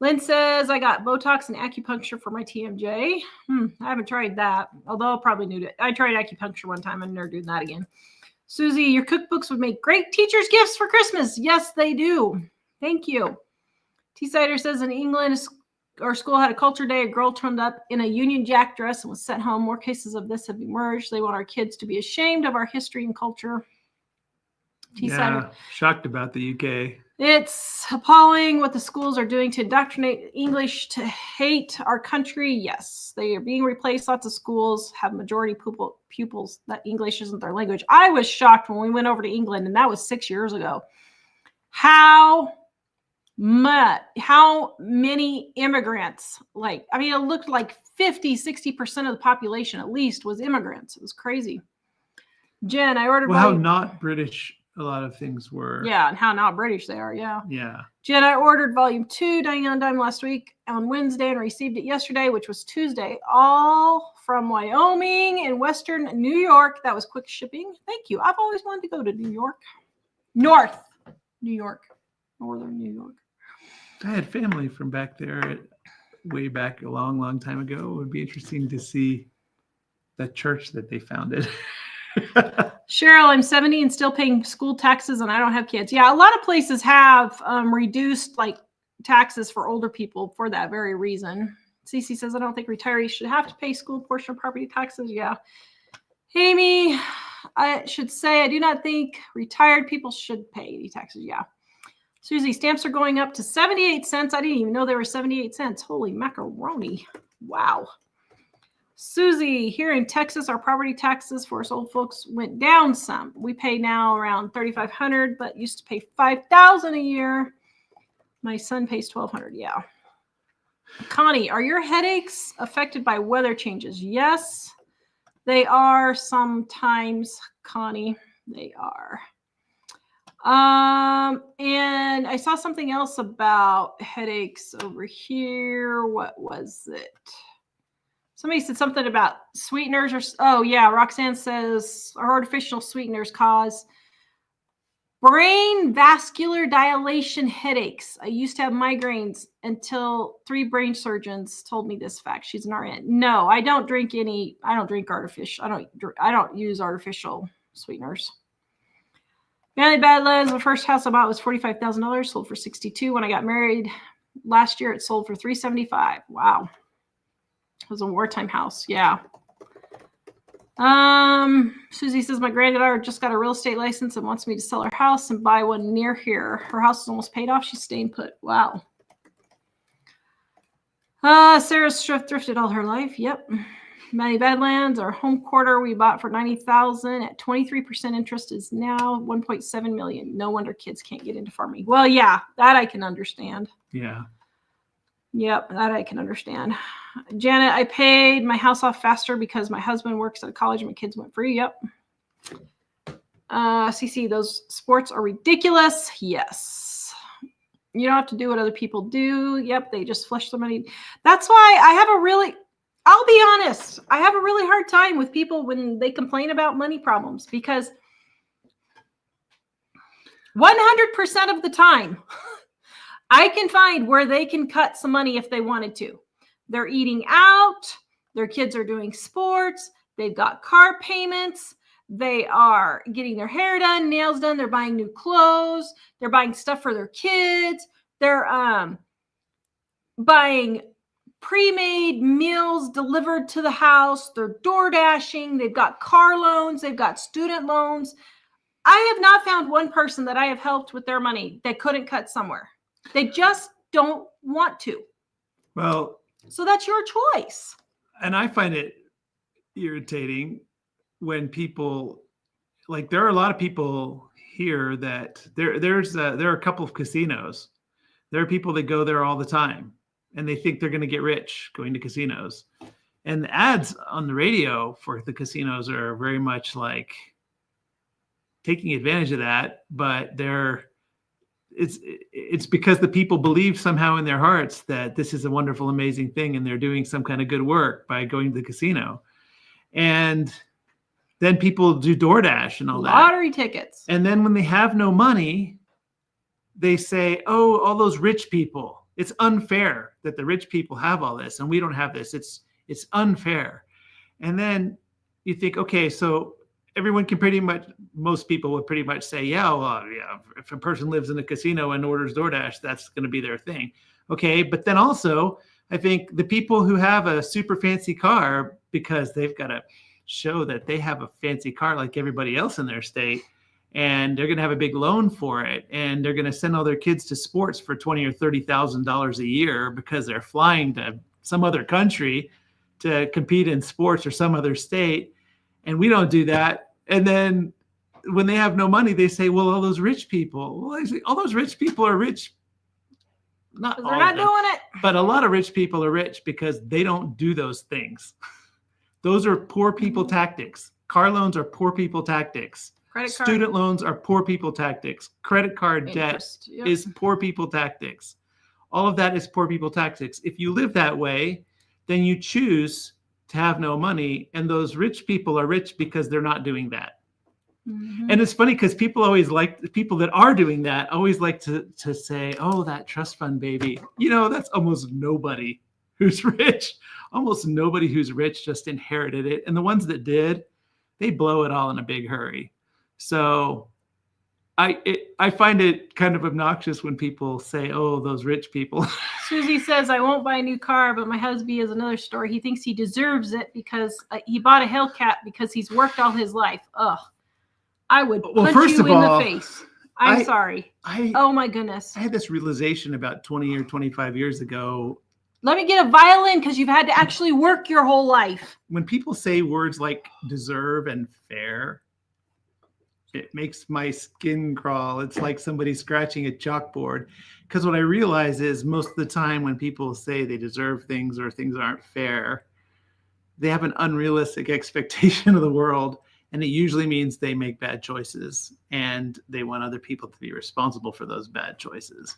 Lynn says, I got Botox and acupuncture for my TMJ. I haven't tried that, although I'll probably need it. I tried acupuncture one time. I'm never doing that again. Susie, your cookbooks would make great teacher's gifts for Christmas. Yes, they do. Thank you. T-Sider says, in England, our school had a culture day. A girl turned up in a Union Jack dress and was sent home. More cases of this have emerged. They want our kids to be ashamed of our history and culture. Yeah, shocked about the UK. It's appalling what the schools are doing to indoctrinate English to hate our country. Yes, they are being replaced. Lots of schools have majority pupils that English isn't their language. I was shocked when we went over to England, and that was 6 years ago. How many immigrants, it looked like 50-60% of the population at least was immigrants. It was crazy. Jen, I ordered how not British a lot of things were. Yeah, and how not British they are. Yeah. Jen, I ordered volume 2 Dining on Dime last week on Wednesday and received it yesterday, which was Tuesday, all from Wyoming and Western New York. That was quick shipping. Thank you. I've always wanted to go to New York. Northern New York. I had family from back there way back a long, long time ago. It would be interesting to see that church that they founded. Cheryl, I'm 70 and still paying school taxes, and I don't have kids. Yeah, a lot of places have reduced taxes for older people for that very reason. Cece says, I don't think retirees should have to pay school portion of property taxes. Yeah. Amy, I should say, I do not think retired people should pay the taxes. Yeah. Susie, stamps are going up to 78 cents. I didn't even know they were 78 cents. Holy macaroni. Wow. Susie, here in Texas, our property taxes for us old folks went down some. We pay now around $3,500, but used to pay $5,000 a year. My son pays $1,200. Yeah. Connie, are your headaches affected by weather changes? Yes, they are sometimes, Connie. They are. And I saw something else about headaches over here. What was it? Somebody said something about sweeteners oh yeah, Roxanne says artificial sweeteners cause brain vascular dilation headaches. I used to have migraines until 3 brain surgeons told me this fact. She's an RN. No, I don't drink artificial. I don't use artificial sweeteners. Family Badlands, the first house I bought was $45,000, sold for $62,000. When I got married last year, it sold for $375,000. Wow. It was a wartime house. Yeah. Susie says my granddaughter just got a real estate license and wants me to sell her house and buy one near here. Her house is almost paid off. She's staying put. Wow. Sarah's thrifted all her life. Yep. Many Badlands, our home quarter we bought for $90,000 at 23% interest is now $1.7 million. No wonder kids can't get into farming. Well, yeah, that I can understand. Yeah. Yep, that I can understand. Janet, I paid my house off faster because my husband works at a college and my kids went free. Yep. CC, those sports are ridiculous. Yes. You don't have to do what other people do. Yep, they just flush the money. That's why I'll be honest, I have a really hard time with people when they complain about money problems because 100% of the time, I can find where they can cut some money if they wanted to. They're eating out. Their kids are doing sports. They've got car payments. They are getting their hair done, nails done. They're buying new clothes. They're buying stuff for their kids. They're buying pre-made meals delivered to the house. They're door dashing. They've got car loans. They've got student loans. I have not found one person that I have helped with their money that couldn't cut somewhere. They just don't want to. Well, so that's your choice. And I find it irritating when people, like, there are a lot of people here that there are a couple of casinos. There are people that go there all the time and they think they're going to get rich going to casinos. And the ads on the radio for the casinos are very much like taking advantage of that, but it's because the people believe somehow in their hearts that this is a wonderful, amazing thing, and they're doing some kind of good work by going to the casino. And then people do DoorDash and all that. Lottery tickets. And then when they have no money, they say, oh, all those rich people. It's unfair that the rich people have all this and we don't have this. It's unfair. And then you think, okay, so everyone can most people would pretty much say, yeah, if a person lives in a casino and orders DoorDash, that's going to be their thing. Okay. But then also, I think the people who have a super fancy car, because they've got to show that they have a fancy car like everybody else in their state, and they're going to have a big loan for it, and they're going to send all their kids to sports for $20,000 or $30,000 a year because they're flying to some other country to compete in sports or some other state. And we don't do that. And then when they have no money, they say, well, all those rich people, all those rich people are rich. They're not doing it. But a lot of rich people are rich because they don't do those things. Those are poor people tactics. Car loans are poor people tactics. Student loans are poor people tactics. Credit card debt is poor people tactics. All of that is poor people tactics. If you live that way, then you choose to have no money. And those rich people are rich because they're not doing that. Mm-hmm. And it's funny because people that are doing that always like to say, oh, that trust fund baby. You know, that's almost nobody who's rich. Almost nobody who's rich just inherited it. And the ones that did, they blow it all in a big hurry. So I find it kind of obnoxious when people say, oh, those rich people. Susie says, I won't buy a new car, but my husband has another story. He thinks he deserves it because he bought a Hellcat because he's worked all his life. Ugh. I would punch you in the face. I'm sorry. Oh, my goodness. I had this realization about 20 or 25 years ago. Let me get a violin because you've had to actually work your whole life. When people say words like deserve and fair, it makes my skin crawl. It's like somebody scratching a chalkboard. Because what I realize is most of the time when people say they deserve things or things aren't fair, they have an unrealistic expectation of the world. And it usually means they make bad choices and they want other people to be responsible for those bad choices.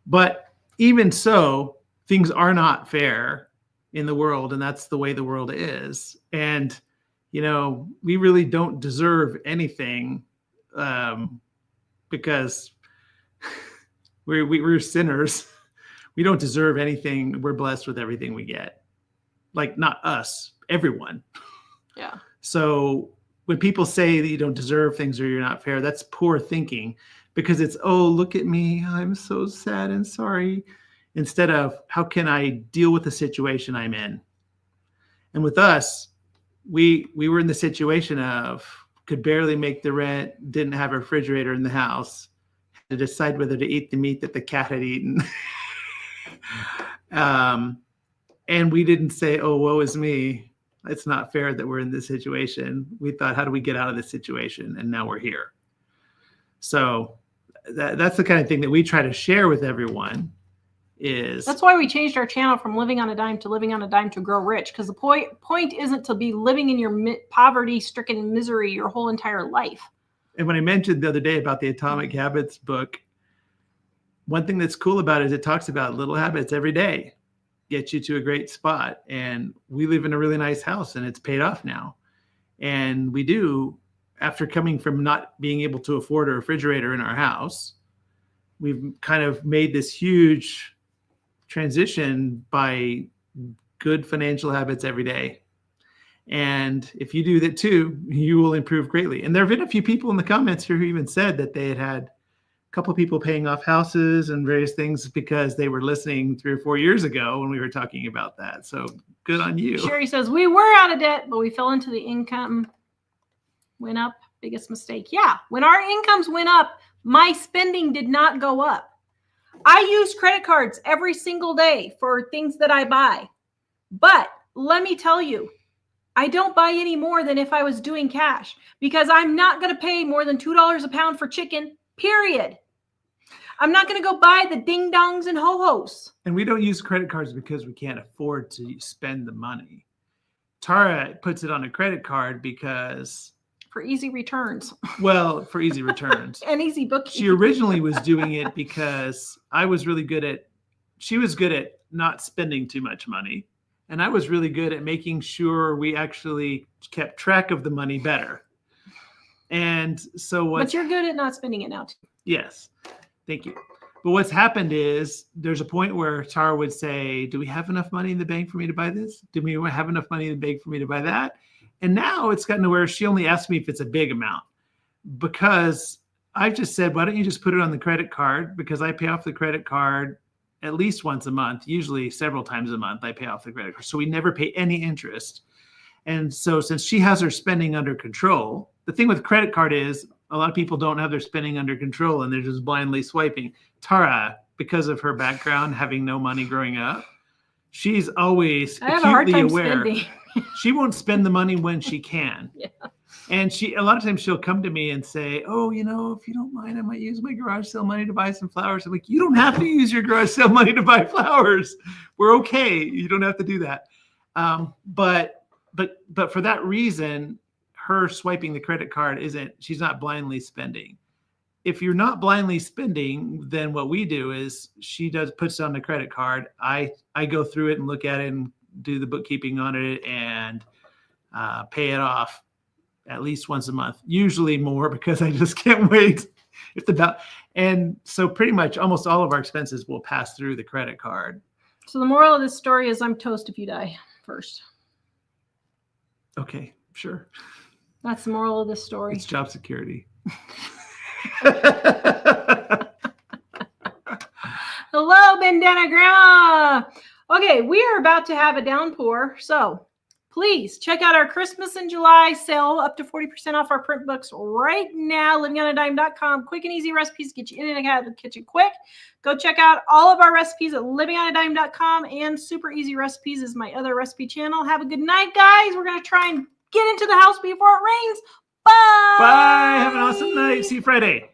But even so, things are not fair in the world, and that's the way the world is. And, we really don't deserve anything because we're sinners. We don't deserve anything. We're blessed with everything we get. Like, not us, everyone. Yeah. So when people say that you don't deserve things or you're not fair, that's poor thinking, because it's, oh, look at me, I'm so sad and sorry, instead of how can I deal with the situation I'm in. And with us, we were in the situation of could barely make the rent, didn't have a refrigerator in the house, had to decide whether to eat the meat that the cat had eaten. And we didn't say, oh, woe is me. It's not fair that we're in this situation. We thought, how do we get out of this situation? And now we're here. So that's the kind of thing that we try to share with everyone. That's why we changed our channel from living on a dime to living on a dime to grow rich. Because the point isn't to be living in your poverty-stricken misery your whole entire life. And when I mentioned the other day about the Atomic Habits book, one thing that's cool about it is it talks about little habits every day get you to a great spot. And we live in a really nice house and it's paid off now. And we do, after coming from not being able to afford a refrigerator in our house, we've kind of made this huge transition by good financial habits every day. And if you do that too, you will improve greatly. And there have been a few people in the comments here who even said that they had a couple of people paying off houses and various things because they were listening 3 or 4 years ago when we were talking about that. So good on you. Sherry says, we were out of debt, but we fell into the income went up. Biggest mistake. Yeah. When our incomes went up, my spending did not go up. I use credit cards every single day for things that I buy. But let me tell you, I don't buy any more than if I was doing cash, because I'm not going to pay more than $2 a pound for chicken, period. I'm not going to go buy the ding dongs and ho-hos. And we don't use credit cards because we can't afford to spend the money. Tara puts it on a credit card because... for easy returns. Well, for easy returns. And easy bookkeeping. She originally was doing it because she was good at not spending too much money. And I was really good at making sure we actually kept track of the money better. And so but you're good at not spending it now too. Yes. Thank you. But what's happened is there's a point where Tara would say, do we have enough money in the bank for me to buy this? Do we have enough money in the bank for me to buy that? And now it's gotten to where she only asks me if it's a big amount, because I've just said, why don't you just put it on the credit card? Because I pay off the credit card at least once a month, usually several times a month. I pay off the credit card. So we never pay any interest. And so since she has her spending under control, the thing with credit card is a lot of people don't have their spending under control and they're just blindly swiping. Tara, because of her background, having no money growing up, she's always acutely aware. She won't spend the money when she can. Yeah. And a lot of times she'll come to me and say, oh, if you don't mind, I might use my garage sale money to buy some flowers. I'm like, you don't have to use your garage sale money to buy flowers. We're okay. You don't have to do that. But for that reason, her swiping the credit card she's not blindly spending. If you're not blindly spending, then what we do is she puts it on the credit card. I go through it and look at it and do the bookkeeping on it and pay it off at least once a month, usually more, because I just can't wait. And so pretty much almost all of our expenses will pass through the credit card. So the moral of this story is I'm toast if you die first. Okay, sure. That's the moral of this story. It's job security. Hello, Bandana Grandma. Okay, we are about to have a downpour, so please check out our Christmas in July sale, up to 40% off our print books right now, livingonadime.com. Quick and easy recipes, get you in and out of the kitchen quick. Go check out all of our recipes at livingonadime.com, and Super Easy Recipes is my other recipe channel. Have a good night, guys. We're going to try and get into the house before it rains. Bye. Bye. Have an awesome night. See you Friday.